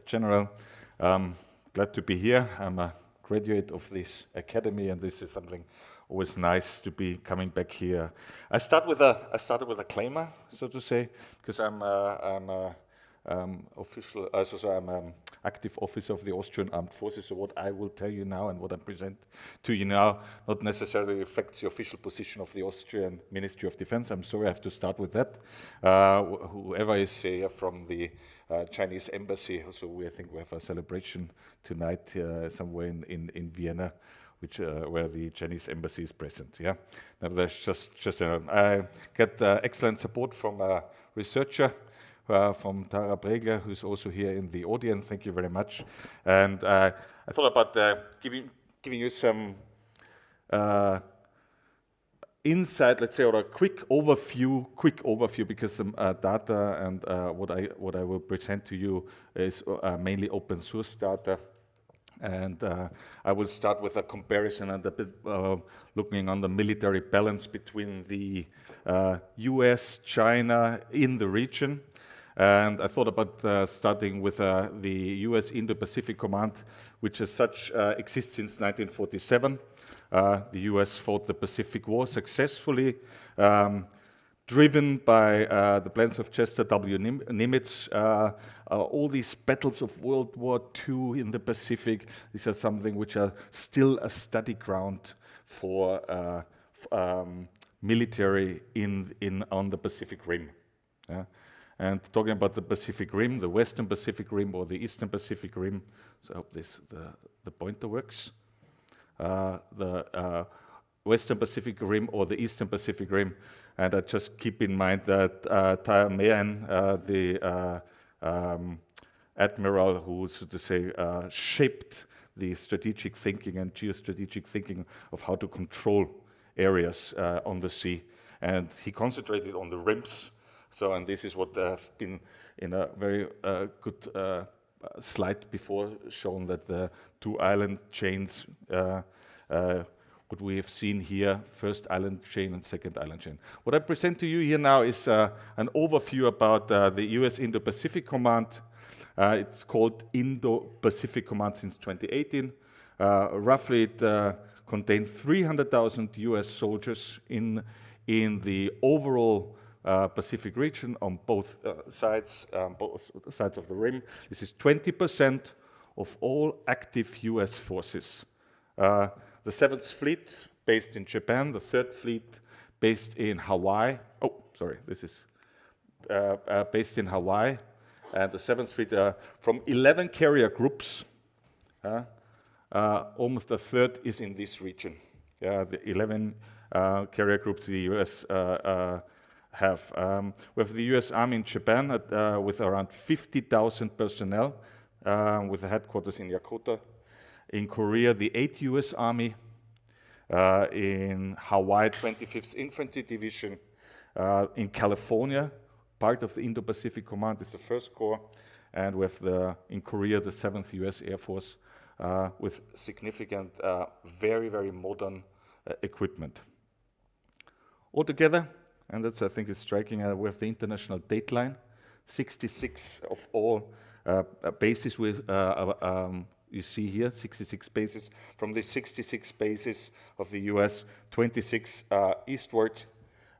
General. Glad to be here. I'm a graduate of this academy, and this is something always nice to be coming back here. I started with a claimer, so to say, because I'm official. I'm active officer of the Austrian Armed Forces. So what I will tell you now and what I present to you now not necessarily affects the official position of the Austrian Ministry of Defense. I'm sorry, I have to start with that. Whoever is here from the Chinese embassy, so I think we have a celebration tonight somewhere in Vienna, which where the Chinese embassy is present. Yeah, nevertheless, I get excellent support from a researcher. From Tara Bregler, who's also here in the audience. Thank you very much. And I thought about giving you some insight, let's say, or a quick overview, because some data and what I will present to you is mainly open source data. And I will start with a comparison and a bit looking on the military balance between the US, China in the region. And I thought about starting with the US Indo-Pacific Command, which as such exists since 1947. The US fought the Pacific War successfully, driven by the plans of Chester W. Nimitz. All these battles of World War II in the Pacific, these are something which are still a study ground for military on the Pacific Rim. Yeah? And talking about the Pacific Rim, the Western Pacific Rim or the Eastern Pacific Rim, so I hope the pointer works. The Western Pacific Rim or the Eastern Pacific Rim, and I just keep in mind that Taiwan, the admiral who, so to say, shaped the strategic thinking and geostrategic thinking of how to control areas on the sea. And he concentrated on the rims. So, and this is what have been in a very good slide before shown, that the two island chains, what we have seen here, first island chain and second island chain. What I present to you here now is an overview about the US Indo-Pacific Command. It's called Indo-Pacific Command since 2018. Roughly it contained 300,000 US soldiers in the overall Pacific region on both sides of the rim. This is 20% of all active US forces. The 7th Fleet based in Japan, the 3rd Fleet based in Hawaii. Oh, sorry, this is based in Hawaii. And the 7th Fleet from 11 carrier groups, almost a third is in this region. The 11 carrier groups the US have. We have the US Army in Japan with around 50,000 personnel with the headquarters in Yokota. In Korea, the 8th US Army. In Hawaii, 25th Infantry Division. In California, part of the Indo-Pacific Command is the 1st Corps. And we have in Korea, the 7th US Air Force with significant, very, very modern equipment. Altogether, and that's, I think, is striking, we have the international dateline, 66 of all bases with you see here, 66 bases. From the 66 bases of the US, 26 eastward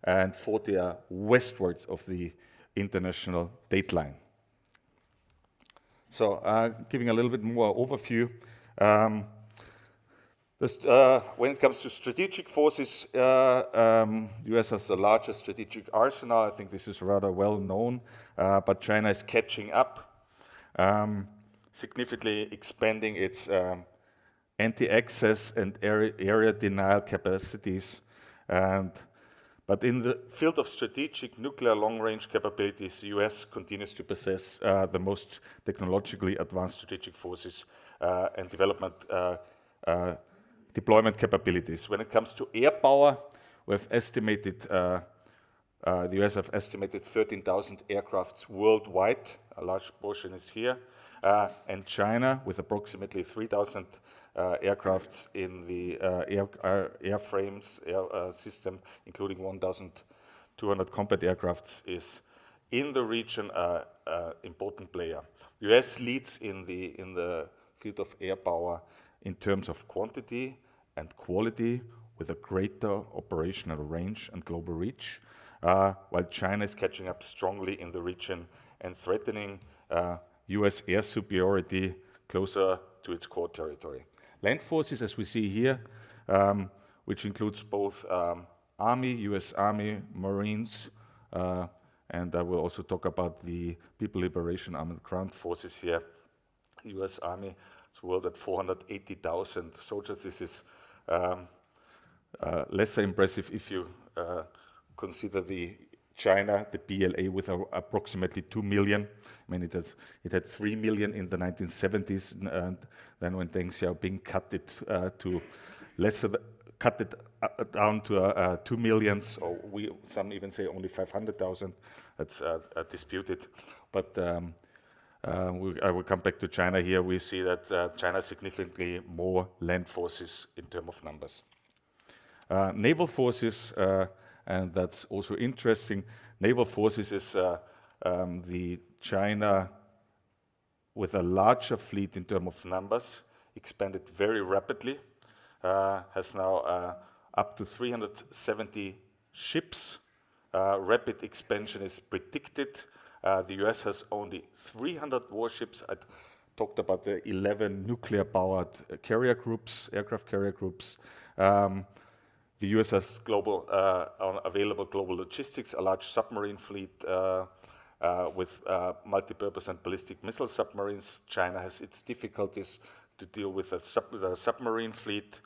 and 40 westward of the international dateline. So giving a little bit more overview. When it comes to strategic forces, US has the largest strategic arsenal. I think this is rather well known, but China is catching up. Significantly expanding its anti-access and area denial capacities. But in the field of strategic nuclear long-range capabilities, the US continues to possess the most technologically advanced strategic forces and deployment capabilities. When it comes to air power, we have estimated, the US have estimated 13,000 aircrafts worldwide. A large portion is here. And China, with approximately 3,000 aircrafts in the airframes system, including 1,200 combat aircrafts, is in the region an important player. The US leads in the field of air power in terms of quantity and quality, with a greater operational range and global reach, while China is catching up strongly in the region and threatening US air superiority closer to its core territory. Land forces, as we see here, which includes both Army, US Army, Marines, and I will also talk about the People Liberation Armed Ground Forces here. US Army is world at 480,000 soldiers. This is lesser impressive if you consider the China, the PLA, with approximately 2 million. I mean, it had 3 million in the 1970s, and then when Deng Xiaoping cut it down to 2 million, or some even say only 500,000. That's disputed, but I will come back to China here. We see that China has significantly more land forces in terms of numbers. Naval forces, and that's also interesting. Naval forces is the China with a larger fleet in terms of numbers, expanded very rapidly, has now up to 370 ships. Rapid expansion is predicted. The US has only 300 warships. I talked about the 11 nuclear-powered carrier groups, aircraft carrier groups. The US has available global logistics, a large submarine fleet with multi-purpose and ballistic missile submarines. China has its difficulties to deal with the submarine fleet.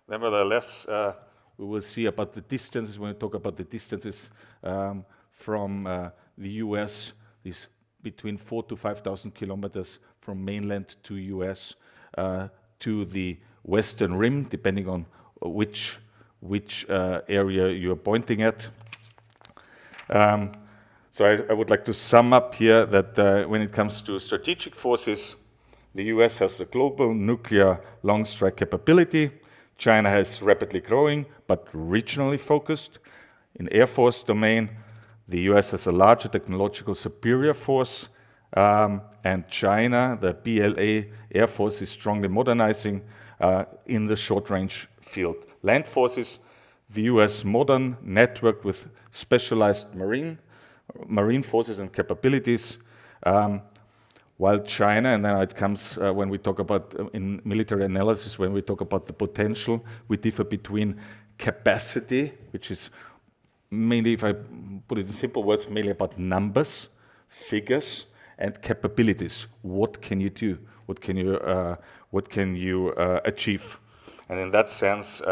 Nevertheless, we will see about the distances, when we talk about the distances from the US, these between 4,000 to 5,000 kilometers from mainland to US. to the western rim, depending on which area you're pointing at. So I would like to sum up here that when it comes to strategic forces, the US has a global nuclear long strike capability. China has rapidly growing but regionally focused. In Air Force domain, the US has a larger technological superior force, and China, the BLA Air Force, is strongly modernizing in the short-range field. Land forces, the US modern, networked with specialized marine forces and capabilities, while China, and now it comes when we talk about in military analysis, when we talk about the potential, we differ between capacity, which is mainly, if I put it in simple words, mainly about numbers, figures, and capabilities. What can you do? What can you achieve? And in that sense,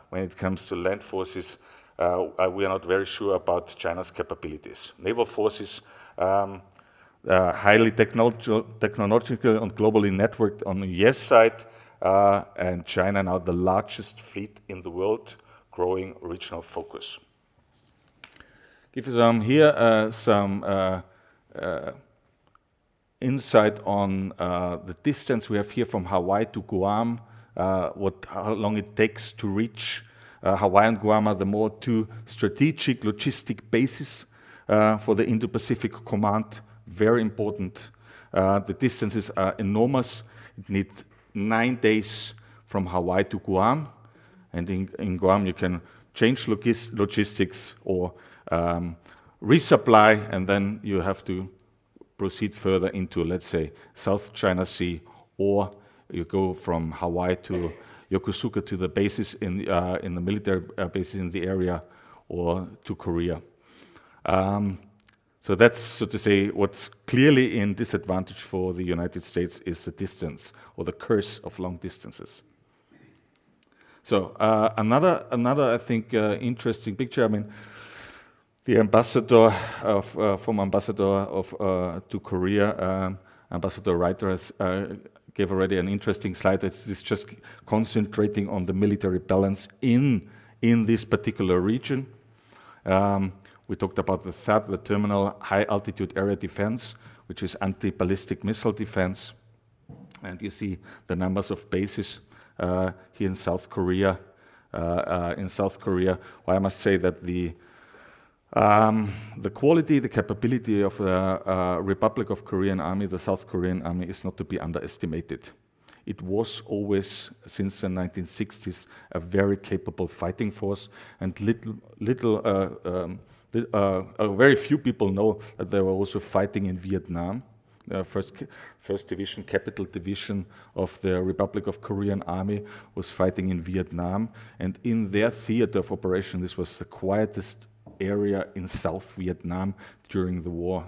when it comes to land forces, we are not very sure about China's capabilities. Naval forces, highly technological and globally networked on the US side, and China now the largest fleet in the world, growing regional focus. Give you some insight on the distance we have here from Hawaii to Guam, how long it takes to reach Hawaii and Guam are the more two strategic logistic bases for the Indo-Pacific Command. Very important. The distances are enormous. It needs 9 days from Hawaii to Guam, and in Guam you can change logistics or resupply, and then you have to proceed further into, let's say, South China Sea, or you go from Hawaii to Yokosuka to the bases in the military bases in the area, or to Korea. So that's, so to say, what's clearly in disadvantage for the United States is the distance, or the curse of long distances. So another I think interesting picture. I mean, the ambassador former ambassador to Korea, Ambassador Reiterer, gave already an interesting slide that is just concentrating on the military balance in this particular region. We talked about the THAAD, the Terminal High Altitude Area Defense, which is anti-ballistic missile defense. And you see the numbers of bases here in South Korea. Well, I must say that the quality, the capability of the Republic of Korean Army, the South Korean Army, is not to be underestimated. It was always, since the 1960s, a very capable fighting force, and very few people know that they were also fighting in Vietnam. First Division, Capital Division of the Republic of Korean Army was fighting in Vietnam, and in their theater of operation, this was the quietest area in South Vietnam during the war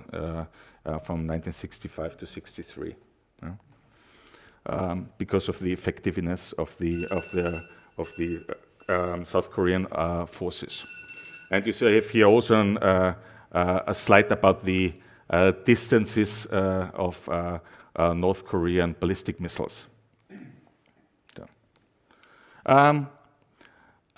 from 1965 to 63, because of the effectiveness of the South Korean forces. And you see, I have here also a slide about the distances of North Korean ballistic missiles.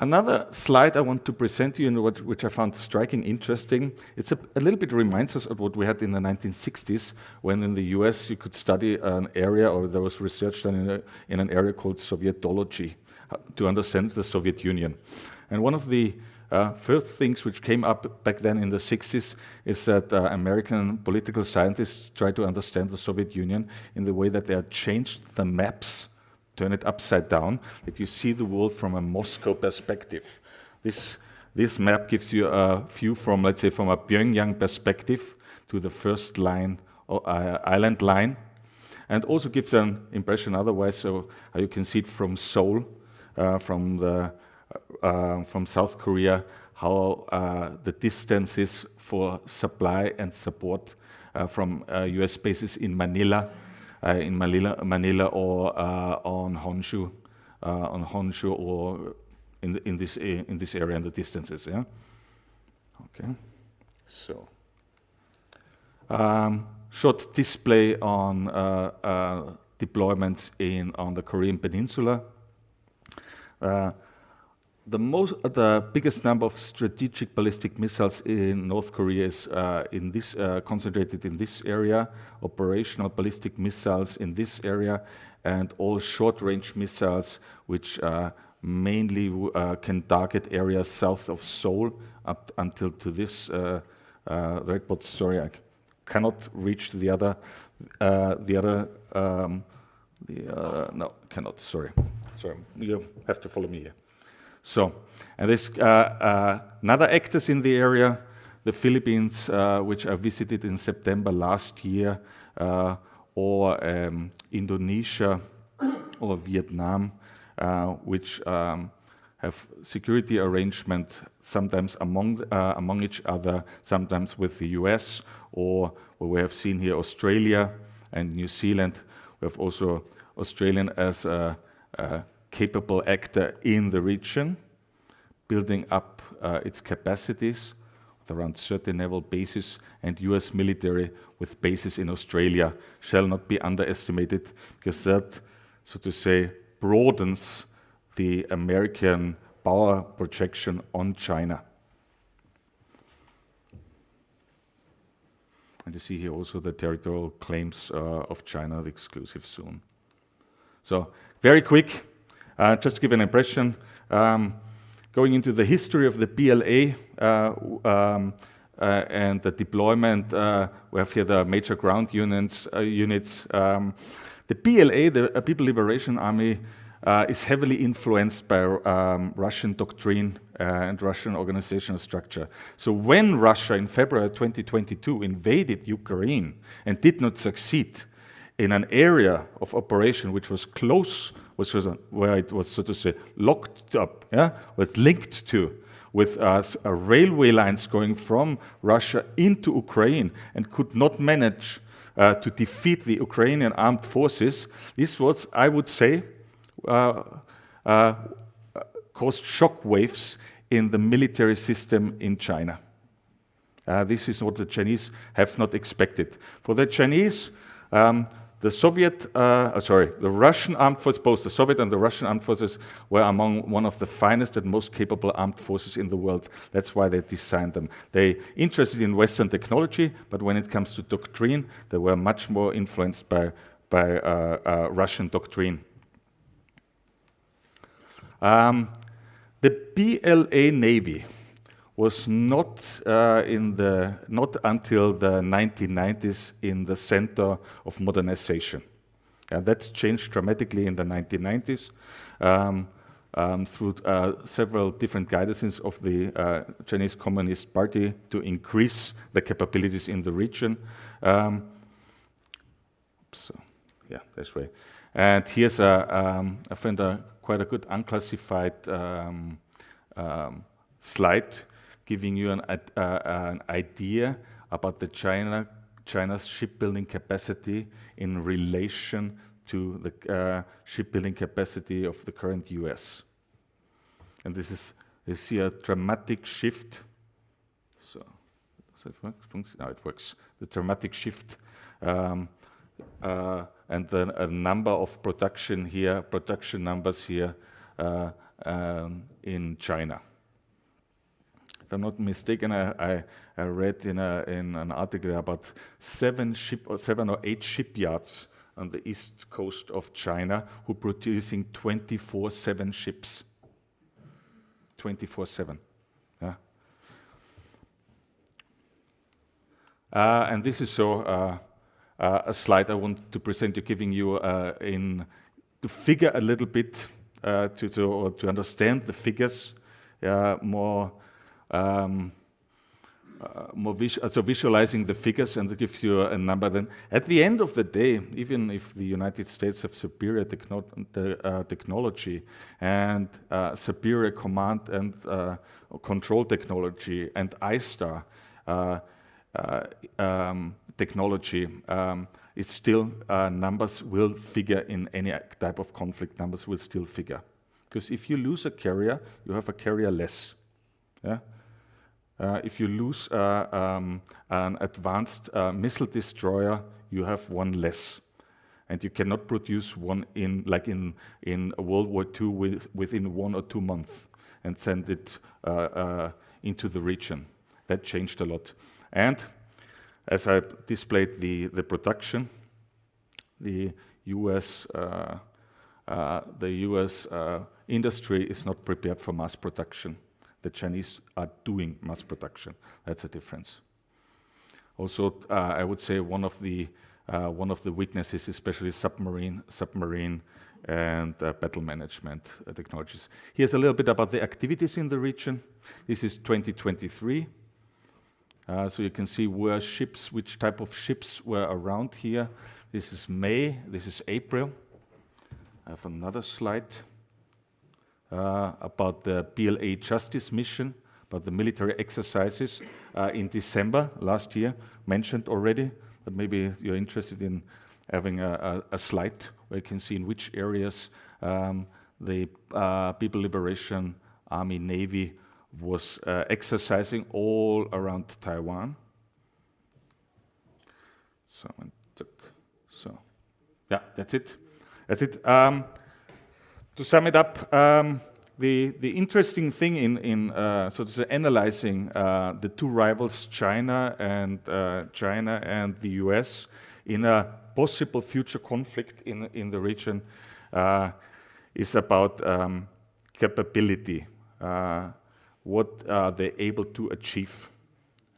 Another slide I want to present to you, which I found striking, interesting. It's a little bit reminds us of what we had in the 1960s, when in the US you could study an area, or there was research done in an area called Sovietology, to understand the Soviet Union. And one of the first things which came up back then in the 60s is that American political scientists tried to understand the Soviet Union in the way that they had changed the maps, turn it upside down, that you see the world from a Moscow perspective. This map gives you a view from, let's say, from a Pyongyang perspective to the first line, or island line, and also gives an impression otherwise, so you can see it from Seoul, from South Korea, how the distance is for supply and support from US bases in Manila, or on Honshu, or in this area, and the distances. Yeah. Okay. So short display on deployments on the Korean Peninsula. The biggest number of strategic ballistic missiles in North Korea is concentrated in this area, operational ballistic missiles in this area, and all short-range missiles which mainly can target areas south of Seoul up until to this red spot. Sorry, I cannot reach the other. No, cannot. Sorry, you have to follow me here. So, and there's another actors in the area, the Philippines, which I visited in September last year, or Indonesia or Vietnam, which have security arrangement sometimes among each other, sometimes with the US, or what we have seen here, Australia and New Zealand. We have also Australian as a capable actor in the region, building up its capacities with around 30 naval bases, and US military with bases in Australia shall not be underestimated, because that, so to say, broadens the American power projection on China. And you see here also the territorial claims of China, the exclusive zone. So, very quick, just to give an impression, going into the history of the BLA and the deployment, we have here the major ground units. The BLA, the People Liberation Army, is heavily influenced by Russian doctrine and Russian organizational structure. So when Russia in February 2022 invaded Ukraine and did not succeed in an area of operation which was close, where it was, so to say, locked up, was linked to, with railway lines going from Russia into Ukraine, and could not manage to defeat the Ukrainian armed forces, this was, I would say, caused shock waves in the military system in China. This is what the Chinese have not expected. For the Chinese, the Russian armed forces, both the Soviet and the Russian armed forces, were among one of the finest and most capable armed forces in the world. That's why they designed them. They interested in Western technology, but when it comes to doctrine, they were much more influenced by Russian doctrine. The BLA Navy was not until the 1990s in the center of modernization. That changed dramatically in the 1990s through several different guidances of the Chinese Communist Party to increase the capabilities in the region. That's right. And here's I find quite a good unclassified slide, giving you an idea about the China's shipbuilding capacity in relation to the shipbuilding capacity of the current US. And this is, you see a dramatic shift. So, does it work? No, it works. The dramatic shift. And the number of production numbers here in China. If I'm not mistaken, I read in an article about 7 or 8 shipyards on the east coast of China who are producing 24/7 ships. 24/7. Yeah. And this is so a slide I want to present you, giving you to figure a little bit to understand the figures more visualizing the figures, and it gives you a number. Then at the end of the day, even if the United States have superior technology and superior command and control technology and ISTAR technology, it's still numbers will figure in any type of conflict. Numbers will still figure, because if you lose a carrier, you have a carrier less. Yeah. If you lose an advanced missile destroyer, you have one less. And you cannot produce one in World War II within 1 or 2 months and send it into the region. That changed a lot. And as I displayed the production, the US industry is not prepared for mass production. The Chinese are doing mass production. That's a difference. Also, I would say one of the weaknesses, especially submarine and battle management technologies. Here's a little bit about the activities in the region. This is 2023. So you can see which type of ships were around here. This is May, this is April. I have another slide about the BLA Justice mission, about the military exercises in December last year, mentioned already, but maybe you're interested in having a slide where you can see in which areas the People Liberation Army Navy was exercising all around Taiwan. So, yeah, that's it. That's it. To sum it up, the interesting thing in so to say analyzing the two rivals, China and the US, in a possible future conflict in the region, is about capability. What are they able to achieve?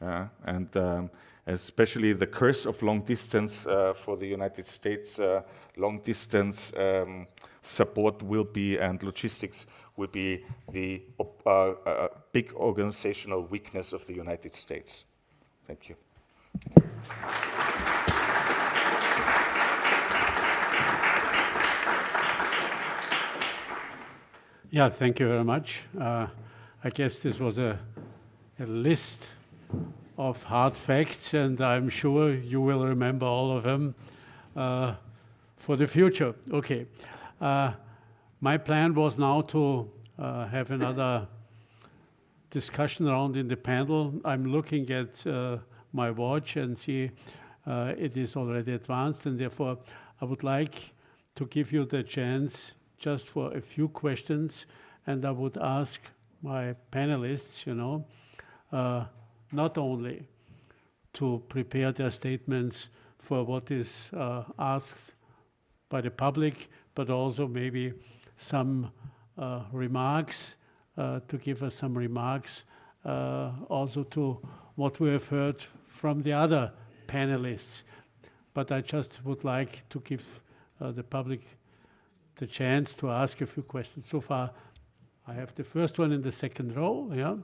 And especially the curse of long distance for the United States, long distance support will be, and logistics will be the big organizational weakness of the United States. Thank you. Yeah, thank you very much. I guess this was a list of hard facts, and I'm sure you will remember all of them for the future. Okay. My plan was now to have another discussion round in the panel. I'm looking at my watch and see it is already advanced, and therefore I would like to give you the chance just for a few questions, and I would ask my panelists, not only to prepare their statements for what is asked by the public, but also maybe some remarks, to give us some remarks also to what we have heard from the other panelists. But I just would like to give the public the chance to ask a few questions. So far, I have the first one in the second row, yeah?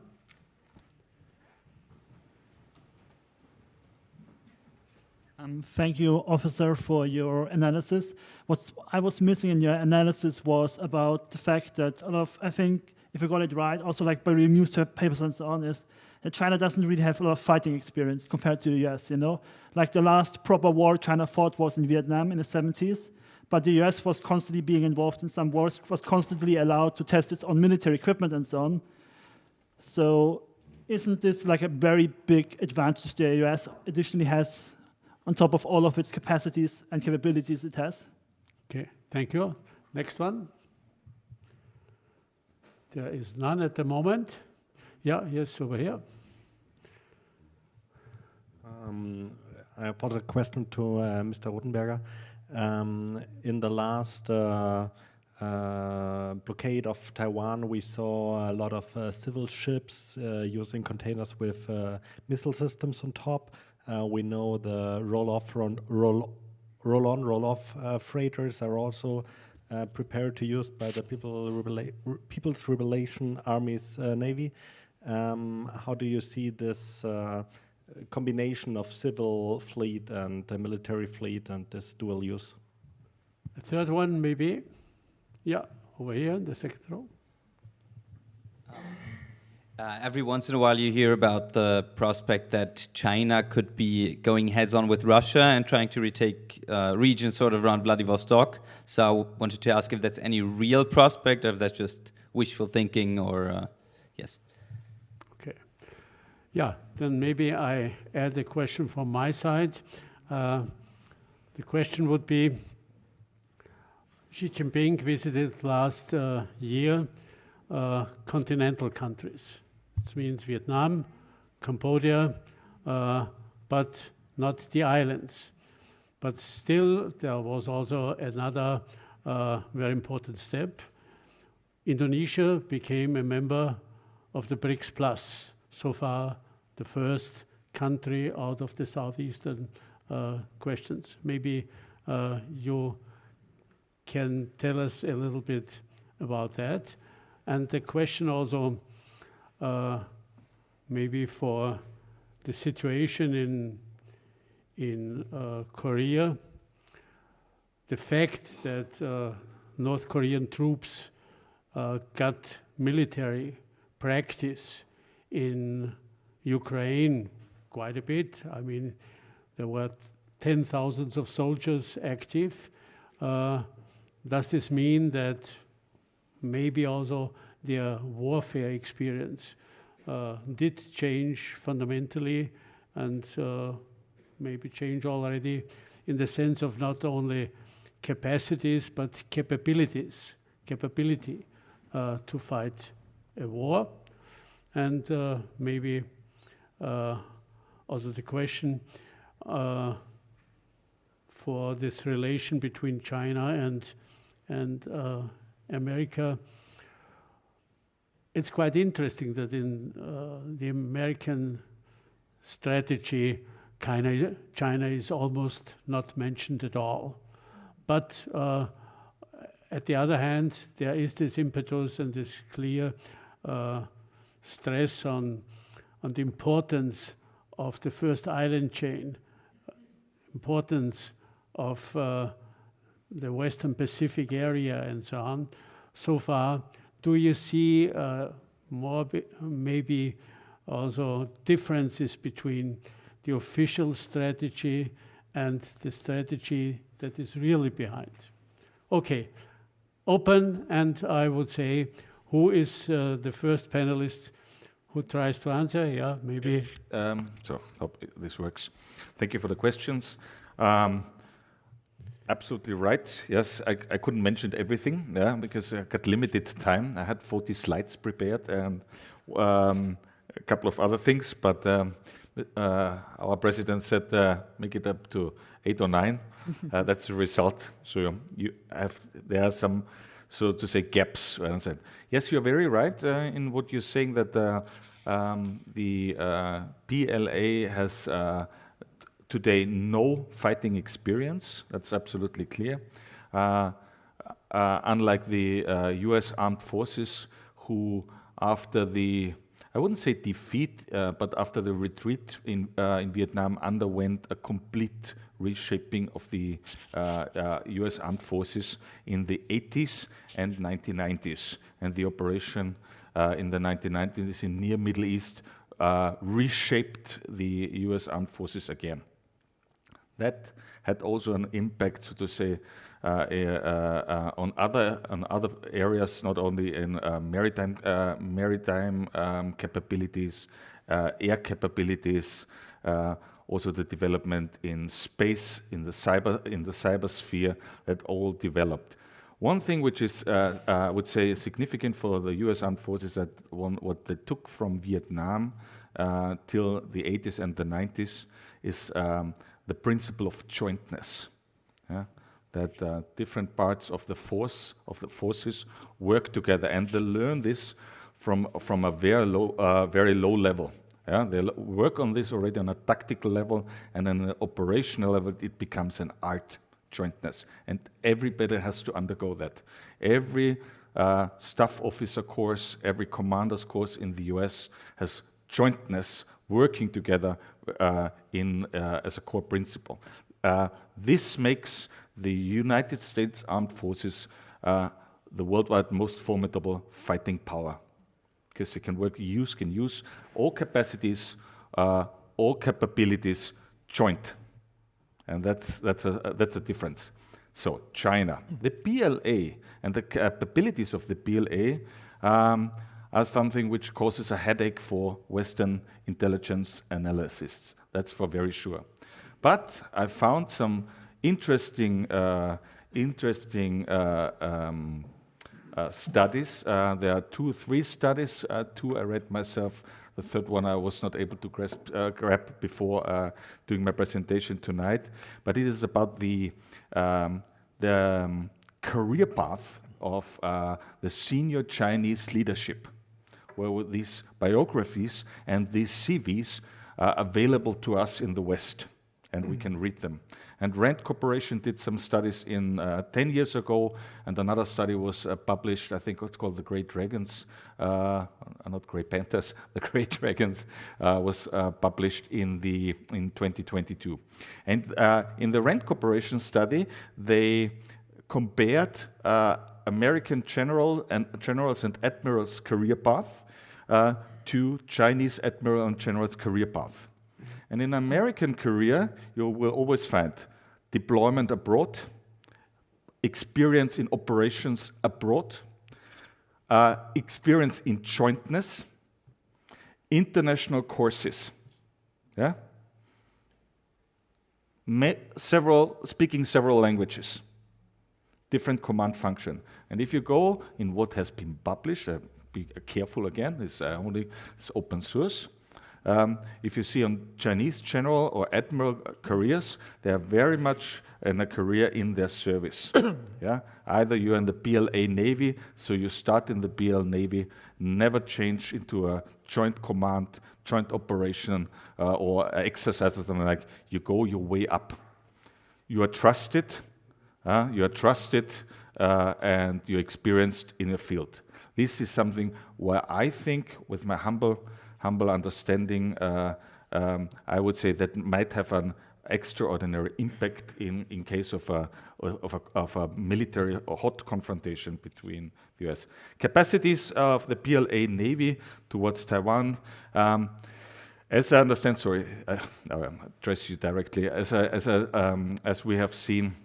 Thank you, Officer, for your analysis. What I was missing in your analysis was about the fact that a lot of, I think, if I got it right, also like by reading newspapers and so on, is that China doesn't really have a lot of fighting experience compared to the US, Like the last proper war China fought was in Vietnam in the 70s, but the US was constantly being involved in some wars, was constantly allowed to test its own military equipment and so on. So isn't this like a very big advantage the US additionally has on top of all of its capacities and capabilities it has? Okay, thank you. Next one. There is none at the moment. Yeah, yes, over here. I put a question to Mr. Rottenberger. In the last blockade of Taiwan, we saw a lot of civil ships using containers with missile systems on top. We know the roll-on, roll-off freighters are also prepared to use by the People's Liberation Army's Navy. How do you see this combination of civil fleet and the military fleet and this dual use? The third one, maybe. Yeah, over here in the second row. Every once in a while you hear about the prospect that China could be going heads-on with Russia and trying to retake regions sort of around Vladivostok. So I wanted to ask if that's any real prospect or if that's just wishful thinking or yes. Okay. Yeah, then maybe I add a question from my side. The question would be, Xi Jinping visited last year continental countries. This means Vietnam, Cambodia, but not the islands. But still, there was also another very important step. Indonesia became a member of the BRICS Plus. So far, the first country out of the southeastern questions. Maybe you can tell us a little bit about that. And the question also, maybe for the situation in Korea, the fact that North Korean troops got military practice in Ukraine quite a bit. I mean, there were 10,000 of soldiers active. Does this mean that maybe also their warfare experience did change fundamentally and maybe change already in the sense of not only capacities but capability to fight a war? And maybe also the question for this relation between China and America. It's quite interesting that in the American strategy, China is almost not mentioned at all. But at the other hand, there is this impetus and this clear stress on the importance of the first island chain, importance of the Western Pacific area and so on. So far, do you see more maybe also differences between the official strategy and the strategy that is really behind? Okay, open, and I would say, who is the first panelist who tries to answer? Yeah, maybe. So, hope this works. Thank you for the questions. Absolutely right. Yes, I couldn't mention everything, yeah, because I got limited time. I had 40 slides prepared and a couple of other things, but our president said make it up to 8 or 9. That's the result. So there are some, so to say, gaps. I said, yes, you're very right in what you're saying that the PLA has today no fighting experience. That's absolutely clear. Unlike the US armed forces, who after the, I wouldn't say defeat, but after the retreat in Vietnam underwent a complete reshaping of the US armed forces in the 80s and 1990s. And the operation in the 1990s in near Middle East reshaped the US armed forces again. That had also an impact, so to say, on other areas, not only in maritime capabilities, air capabilities, also the development in space, in the cybersphere, that all developed. One thing which is, I would say, significant for the U.S. Armed Forces, that what they took from Vietnam till the 80s and the 90s is the principle of jointness. Yeah? That different parts of the forces work together, and they learn this from a very low level. Yeah? They work on this already on a tactical level, and on an operational level, it becomes an art. Jointness, and everybody has to undergo that. Every staff officer course, every commander's course in the US has jointness, working together as a core principle. This makes the United States Armed Forces the worldwide most formidable fighting power, because they can use all capacities, all capabilities joint. And that's a difference. So China, the PLA and the capabilities of the PLA are something which causes a headache for Western intelligence analysts. That's for very sure. But I found some interesting interesting studies. There are 3 studies. 2 I read myself. The third one I was not able to grab before doing my presentation tonight. But it is about the career path of the senior Chinese leadership, where these biographies and these CVs are available to us in the West, and we can read them. And Rand Corporation did some studies in 10 years ago, and another study was published, I think it's called The Great Dragons, not Great Panthers, The Great Dragons was published in 2022. And in the Rand Corporation study, they compared American generals and admirals' career path to Chinese admiral and general's career path. And in American career, you will always find deployment abroad, experience in operations abroad, experience in jointness, international courses. Yeah? Speaking several languages, different command function. And if you go in what has been published, be careful again, it's open source. If you see on Chinese general or admiral careers, they are very much in a career in their service. Yeah? Either you're in the BLA Navy, so you start in the BL Navy, never change into a joint command, joint operation, or exercises, something like you go your way up. You are trusted, and you're experienced in your field. This is something where I think, with my humble understanding, I would say that might have an extraordinary impact in case of a military or hot confrontation between the US. Capacities of the PLA Navy towards Taiwan. As I understand, I'll address you directly. As we have seen,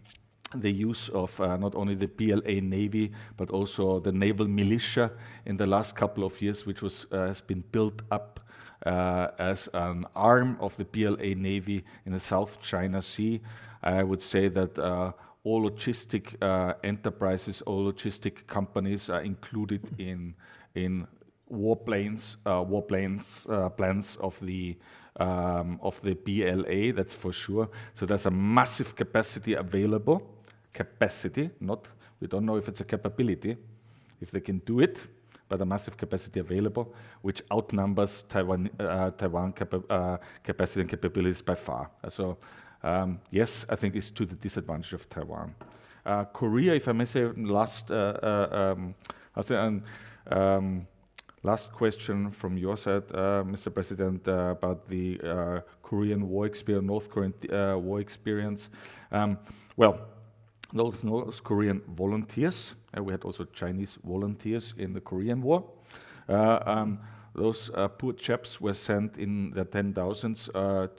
the use of not only the PLA Navy, but also the naval militia in the last couple of years, which has been built up as an arm of the PLA Navy in the South China Sea. I would say that all logistic enterprises, all logistic companies are included in plans of the BLA. That's for sure. So there's a massive capacity available. We don't know if it's a capability, if they can do it, but a massive capacity available, which outnumbers Taiwan capacity and capabilities by far. So yes, I think it's to the disadvantage of Taiwan. Korea, if I may say, last question from your side, Mr. President, about the Korean War experience, North Korean war experience. Those Korean volunteers, we had also Chinese volunteers in the Korean War. Those poor chaps were sent in the 10,000s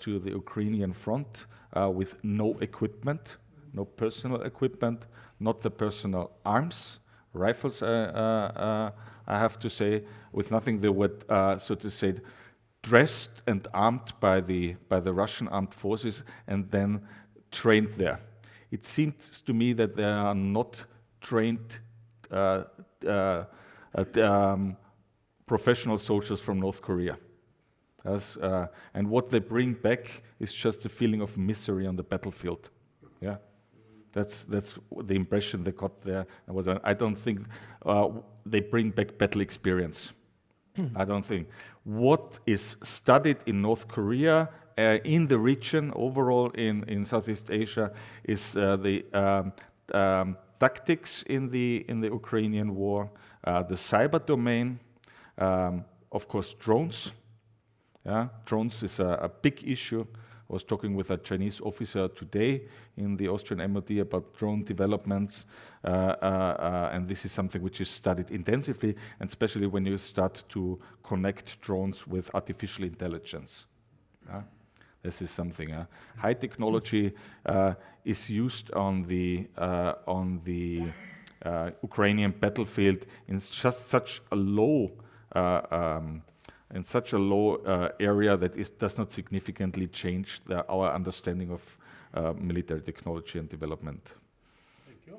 to the Ukrainian front with no equipment, no personal equipment, not the personal arms, rifles, I have to say, with nothing. They were, so to say, dressed and armed by the Russian armed forces and then trained there. It seems to me that they are not trained professional soldiers from North Korea. And what they bring back is just a feeling of misery on the battlefield. Yeah, that's the impression they got there. I don't think they bring back battle experience. I don't think. What is studied in North Korea, in the region, overall in Southeast Asia, is the tactics in the Ukrainian war, the cyber domain, of course drones. Yeah, drones is a big issue. I was talking with a Chinese officer today in the Austrian MOD about drone developments, and this is something which is studied intensively, and especially when you start to connect drones with artificial intelligence. This is something. High technology is used on the Ukrainian battlefield in just such a low area that does not significantly change our understanding of military technology and development. Thank you.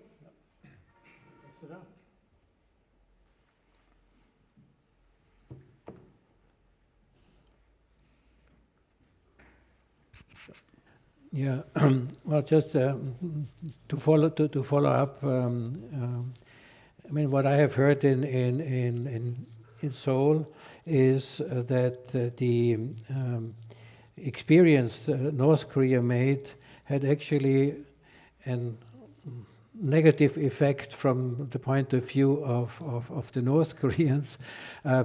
Yeah, well, just to follow up. I mean, what I have heard in Seoul is that the experience North Korea made had actually a negative effect from the point of view of the North Koreans,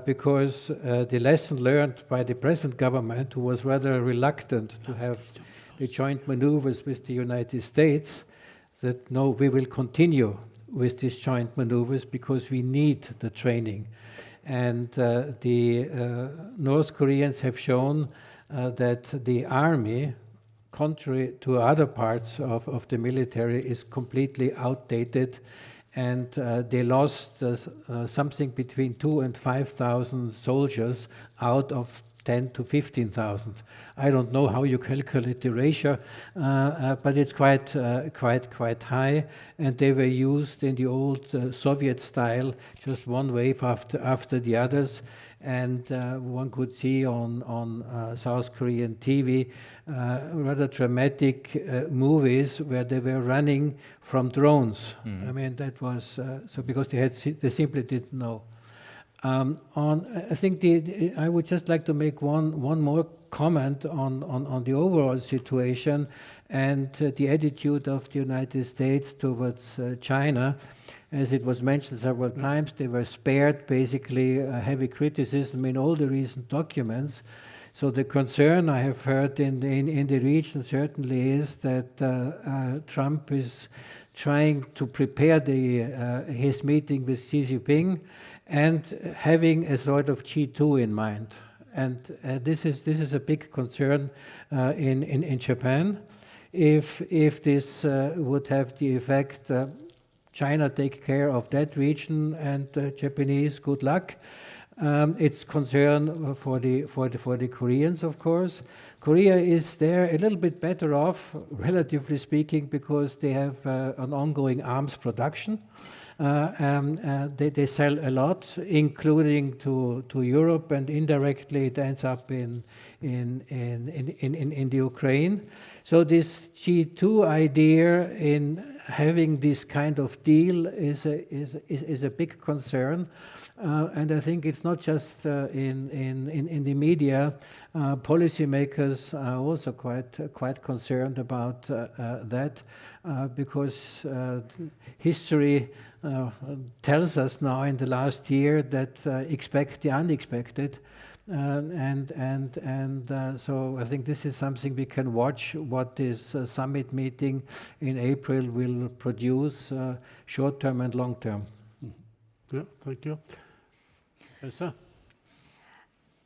because the lesson learned by the present government, who was rather reluctant to have the joint maneuvers with the United States, that no, we will continue with these joint maneuvers because we need the training. And the North Koreans have shown that the army, contrary to other parts of the military, is completely outdated, and they lost something between 2,000 and 5,000 soldiers out of 10 to 15,000. I don't know how you calculate the ratio, but it's quite high, and they were used in the old Soviet style, just one wave after the others. And one could see on South Korean TV rather dramatic movies where they were running from drones. I mean, that was so because they simply didn't know. I think I would just like to make one more comment on the overall situation and the attitude of the United States towards China. As it was mentioned several times, they were spared basically heavy criticism in all the recent documents. So the concern I have heard in the region certainly is that Trump is trying to prepare his meeting with Xi Jinping and having a sort of G2 in mind. And this is a big concern in Japan. If this would have the effect, China take care of that region, and Japanese, good luck. It's concern for the Koreans, of course. Korea is there a little bit better off, relatively speaking, because they have an ongoing arms production. They sell a lot, including to Europe, and indirectly it ends up in the Ukraine. So this G2 idea in having this kind of deal is a big concern, and I think it's not just in the media. Policymakers are also quite concerned about that, because history tells us now in the last year that expect the unexpected, so I think this is something we can watch, what this summit meeting in April will produce, short term and long term. Yeah, thank you. Elsa?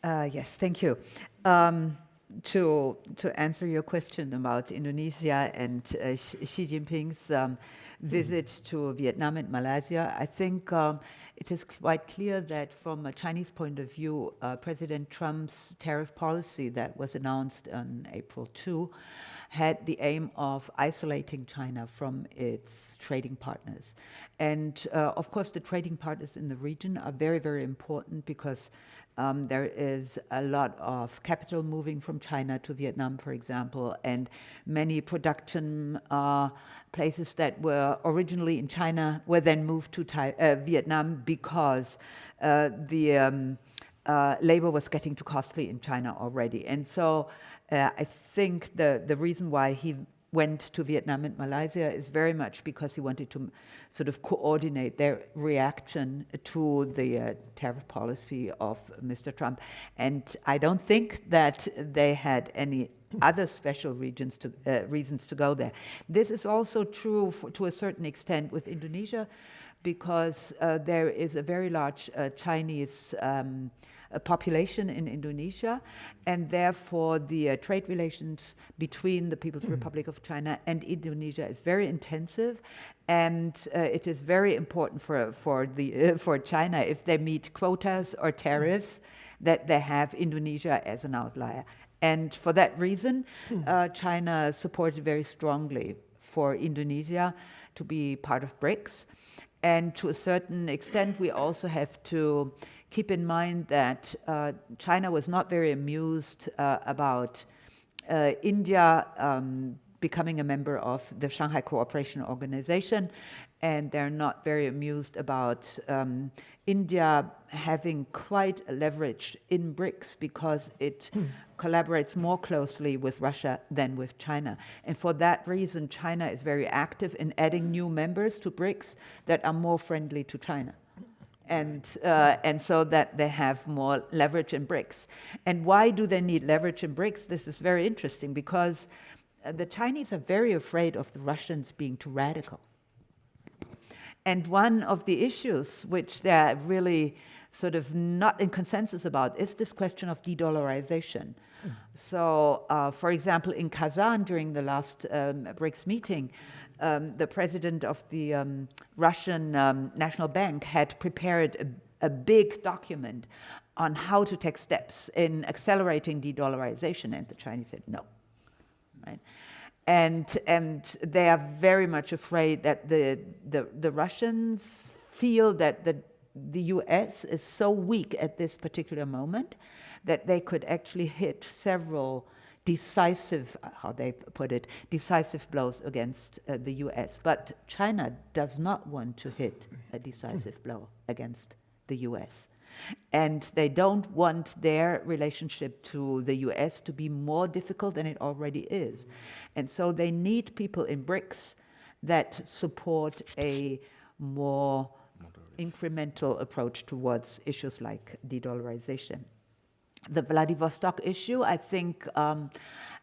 Yes, thank you. To answer your question about Indonesia and Xi Jinping's visit to Vietnam and Malaysia, I think it is quite clear that from a Chinese point of view, President Trump's tariff policy that was announced on April 2 had the aim of isolating China from its trading partners. And of course, the trading partners in the region are very, very important because there is a lot of capital moving from China to Vietnam, for example, and many production places that were originally in China were then moved to Vietnam because the labor was getting too costly in China already. And so I think the reason why he went to Vietnam and Malaysia is very much because he wanted to sort of coordinate their reaction to the tariff policy of Mr. Trump. And I don't think that they had any other special reasons to go there. This is also true to a certain extent with Indonesia, because there is a very large Chinese population in Indonesia, and therefore the trade relations between the People's Republic of China and Indonesia is very intensive, and it is very important for China, if they meet quotas or tariffs, that they have Indonesia as an outlier. And for that reason, China supported very strongly for Indonesia to be part of BRICS. And to a certain extent, we also have to keep in mind that China was not very amused about India becoming a member of the Shanghai Cooperation Organization, and they're not very amused about India having quite a leverage in BRICS because it collaborates more closely with Russia than with China. And for that reason, China is very active in adding new members to BRICS that are more friendly to China. And so that they have more leverage in BRICS. And why do they need leverage in BRICS? This is very interesting because the Chinese are very afraid of the Russians being too radical. And one of the issues which they're really sort of not in consensus about is this question of de-dollarization. So, for example, in Kazan during the last BRICS meeting, the president of the Russian National Bank had prepared a big document on how to take steps in accelerating de-dollarization, and the Chinese said no. Right? And they are very much afraid that the Russians feel that the US is so weak at this particular moment that they could actually hit several decisive, how they put it, decisive blows against the US. But China does not want to hit a decisive blow against the US. And they don't want their relationship to the US to be more difficult than it already is. And so they need people in BRICS that support a more incremental approach towards issues like de-dollarization. The Vladivostok issue, I think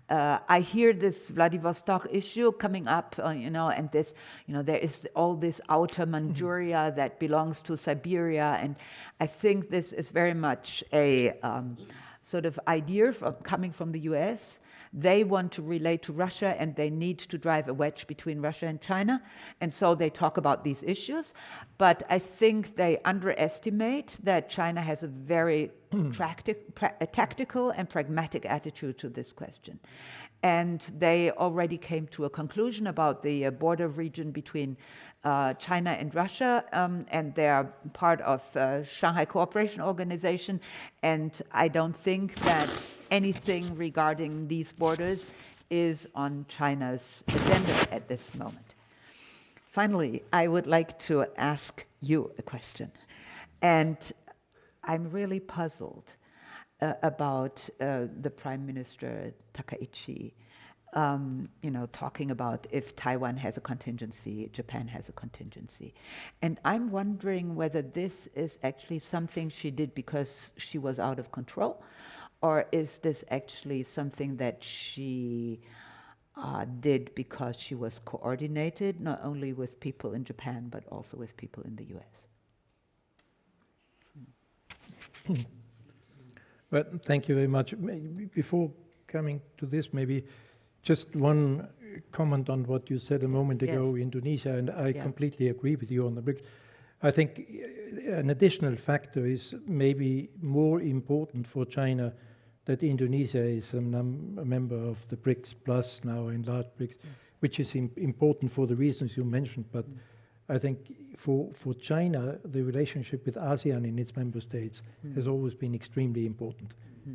I hear this Vladivostok issue coming up, and this, there is all this outer Manchuria that belongs to Siberia, and I think this is very much a sort of idea coming from the US. They want to relate to Russia, and they need to drive a wedge between Russia and China, and so they talk about these issues. But I think they underestimate that China has a very tactical and pragmatic attitude to this question. And they already came to a conclusion about the border region between China and Russia, and they're part of Shanghai Cooperation Organization, and I don't think that anything regarding these borders is on China's agenda at this moment. Finally, I would like to ask you a question, and I'm really puzzled about the Prime Minister Takaichi, talking about if Taiwan has a contingency, Japan has a contingency. And I'm wondering whether this is actually something she did because she was out of control, or is this actually something that she did because she was coordinated, not only with people in Japan, but also with people in the US? Well, thank you very much. Before coming to this, maybe just one comment on what you said a moment ago, yes. Indonesia, and I completely agree with you on the BRICS. I think an additional factor is maybe more important for China that Indonesia is a member of the BRICS Plus now, enlarged BRICS, which is important for the reasons you mentioned. But I think for China, the relationship with ASEAN and its member states has always been extremely important.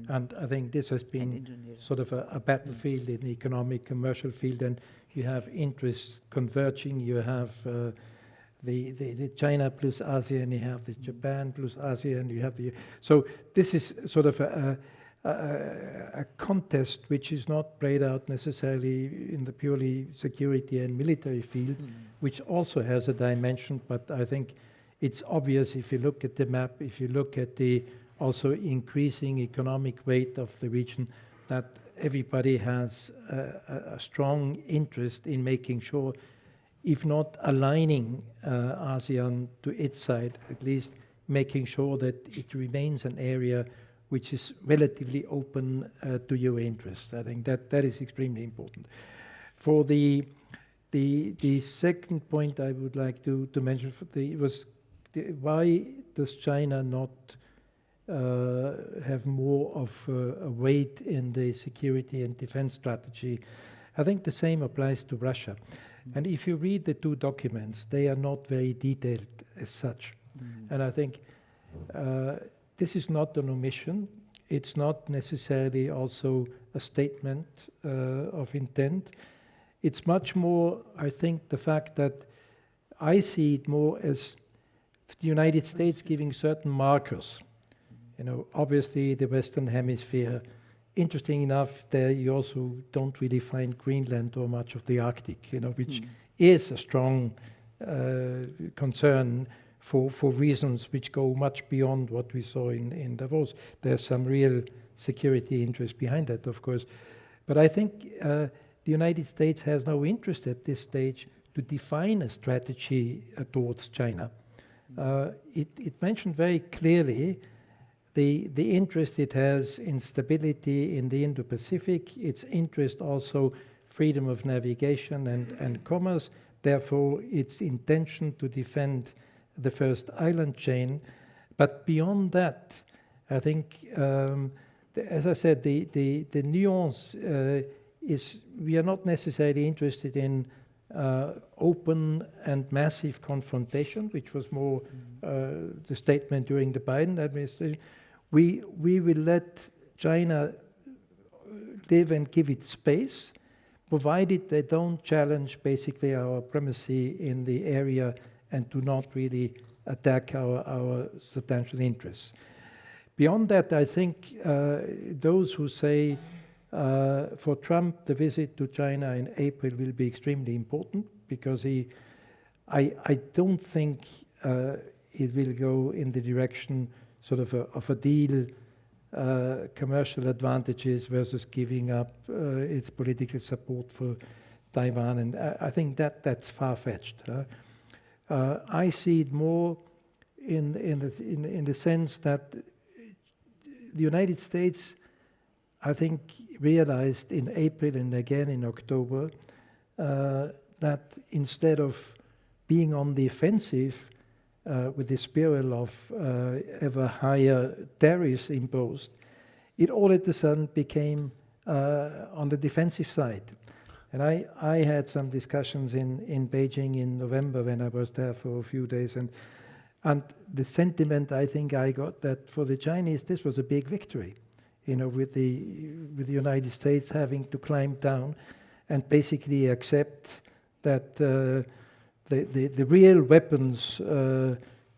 And I think this has been sort of a battlefield in the economic, commercial field, and you have interests converging. You have the China plus ASEAN, you have the Japan plus ASEAN, you have the... So this is sort of a contest which is not played out necessarily in the purely security and military field, which also has a dimension, but I think it's obvious if you look at the map, if you look at the also increasing economic weight of the region, that everybody has a strong interest in making sure, if not aligning ASEAN to its side, at least making sure that it remains an area which is relatively open to your interests. I think that is extremely important. For the second point I would like to mention why does China not have more of a weight in the security and defense strategy? I think the same applies to Russia. And if you read the two documents, they are not very detailed as such. And I think this is not an omission. It's not necessarily also a statement of intent. It's much more, I think, the fact that I see it more as the United States giving certain markers. You know, obviously the Western Hemisphere, interesting enough, there you also don't really find Greenland or much of the Arctic, you know, which is a strong concern for reasons which go much beyond what we saw in Davos. There's some real security interest behind that, of course. But I think the United States has no interest at this stage to define a strategy towards China. It mentioned very clearly the interest it has in stability in the Indo-Pacific, its interest also freedom of navigation and commerce, therefore its intention to defend the first island chain. But beyond that, I think, as I said, the nuance is we are not necessarily interested in open and massive confrontation, which was more the statement during the Biden administration. We will let China live and give it space, provided they don't challenge basically our primacy in the area and do not really attack our substantial interests. Beyond that, I think those who say for Trump, the visit to China in April will be extremely important because I don't think it will go in the direction sort of a deal, commercial advantages versus giving up its political support for Taiwan, and I think that's far-fetched. I see it more in the sense that the United States, I think, realized in April and again in October that instead of being on the offensive with the spiral of ever higher tariffs imposed, it all of a sudden became on the defensive side. And I had some discussions in Beijing in November when I was there for a few days, and the sentiment I think I got that for the Chinese this was a big victory, you know, with the United States having to climb down and basically accept that the real weapons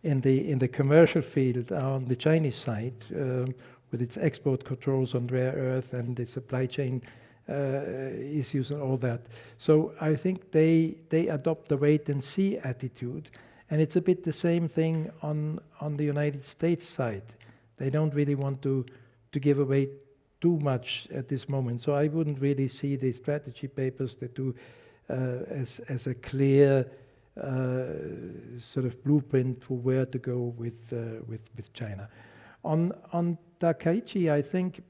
in the commercial field are on the Chinese side with its export controls on rare earth and the supply chain issues and all that. So I think they adopt the wait and see attitude, and it's a bit the same thing on the United States side. They don't really want to give away too much at this moment. So I wouldn't really see the strategy papers that do as a clear sort of blueprint for where to go with China. On Takaichi, I think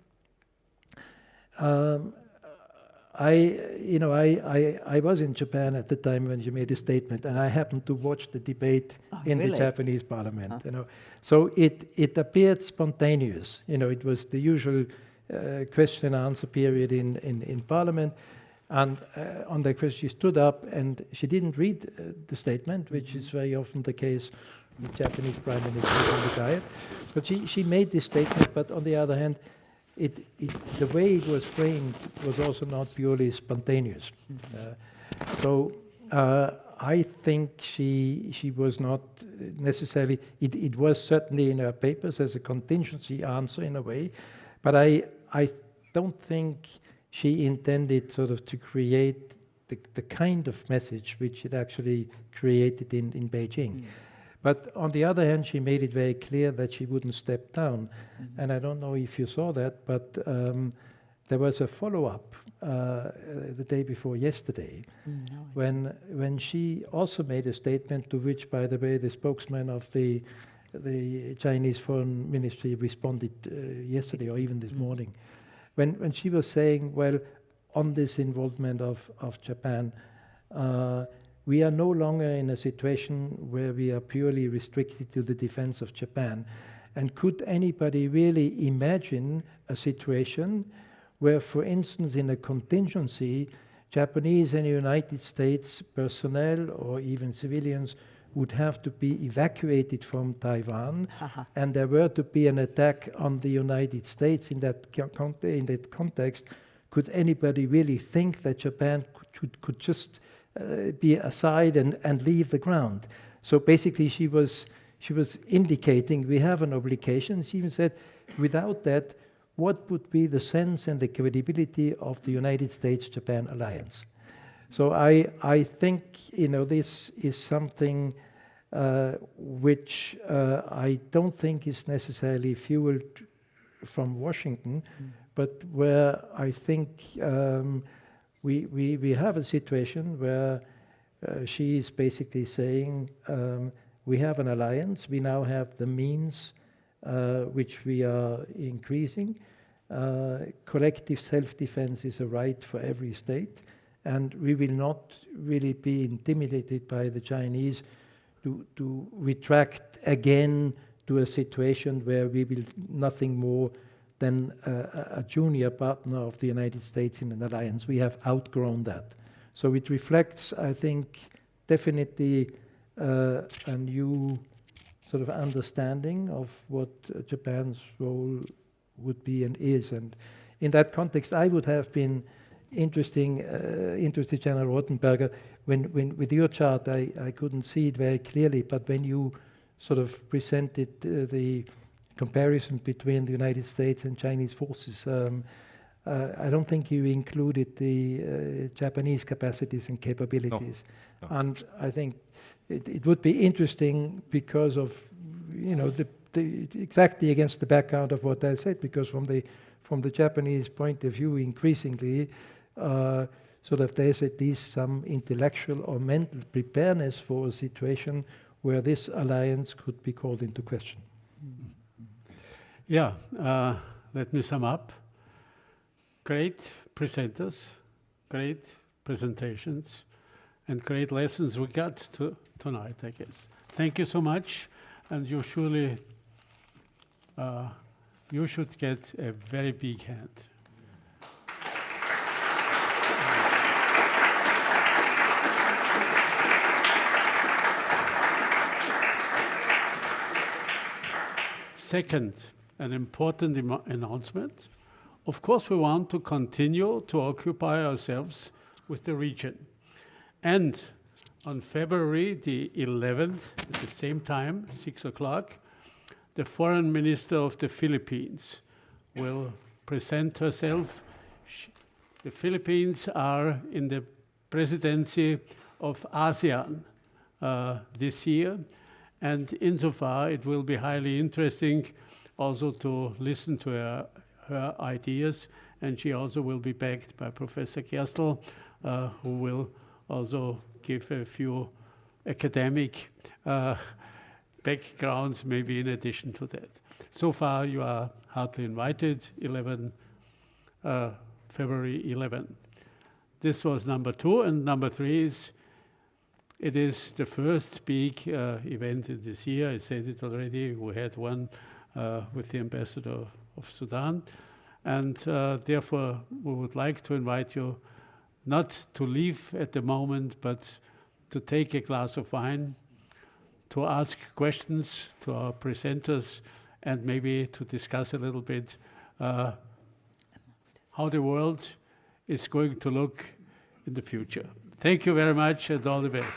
I was in Japan at the time when you made a statement, and I happened to watch the debate in the Japanese parliament. You know, so it appeared spontaneous. You know, it was the usual question and answer period in parliament, and on the question she stood up and she didn't read the statement, which is very often the case with Japanese prime ministers on the diet, but she made this statement. But on the other hand, the way it was framed was also not purely spontaneous. So I think she was not necessarily, it was certainly in her papers as a contingency answer in a way, but I don't think she intended sort of to create the kind of message which it actually created in Beijing. But on the other hand, she made it very clear that she wouldn't step down. And I don't know if you saw that, but there was a follow-up the day before yesterday when she also made a statement to which, by the way, the spokesman of the Chinese Foreign Ministry responded yesterday or even this morning. When she was saying, well, on this involvement of Japan, we are no longer in a situation where we are purely restricted to the defense of Japan. And could anybody really imagine a situation where, for instance, in a contingency, Japanese and United States personnel or even civilians would have to be evacuated from Taiwan, and there were to be an attack on the United States in that context, could anybody really think that Japan could just be aside and leave the ground? So basically she was indicating we have an obligation. She even said, without that, what would be the sense and the credibility of the United States-Japan alliance? So I think, you know, this is something which I don't think is necessarily fueled from Washington, but where I think we have a situation where she is basically saying we have an alliance, we now have the means which we are increasing. Collective self-defense is a right for every state, and we will not really be intimidated by the Chinese to retract again to a situation where we will nothing more than a junior partner of the United States in an alliance. We have outgrown that. So it reflects, I think, definitely a new sort of understanding of what Japan's role would be and is. And in that context, I would have been interested, General Rottenberger, when with your chart, I couldn't see it very clearly, but when you sort of presented the comparison between the United States and Chinese forces, I don't think you included the Japanese capacities and capabilities. No. No. And I think it would be interesting because of, you know, exactly against the background of what I said, because from the Japanese point of view, increasingly, sort of there's at least some intellectual or mental preparedness for a situation where this alliance could be called into question. Yeah, let me sum up. Great presenters, great presentations, and great lessons we got tonight, I guess. Thank you so much, and you surely, you should get a very big hand. Second, an important announcement. Of course, we want to continue to occupy ourselves with the region. And on February the 11th, at the same time, 6 o'clock, the Foreign Minister of the Philippines will present herself. The Philippines are in the presidency of ASEAN this year. And insofar, it will be highly interesting also to listen to her ideas. And she also will be backed by Professor Gerstl, who will also give a few academic backgrounds, maybe in addition to that. So far, you are heartily invited, February 11. This was number 2, and number 3 is, it is the first big event in this year. I said it already. We had one with the ambassador of Sudan. And therefore, we would like to invite you not to leave at the moment, but to take a glass of wine, to ask questions to our presenters, and maybe to discuss a little bit how the world is going to look in the future. Thank you very much, and all the best.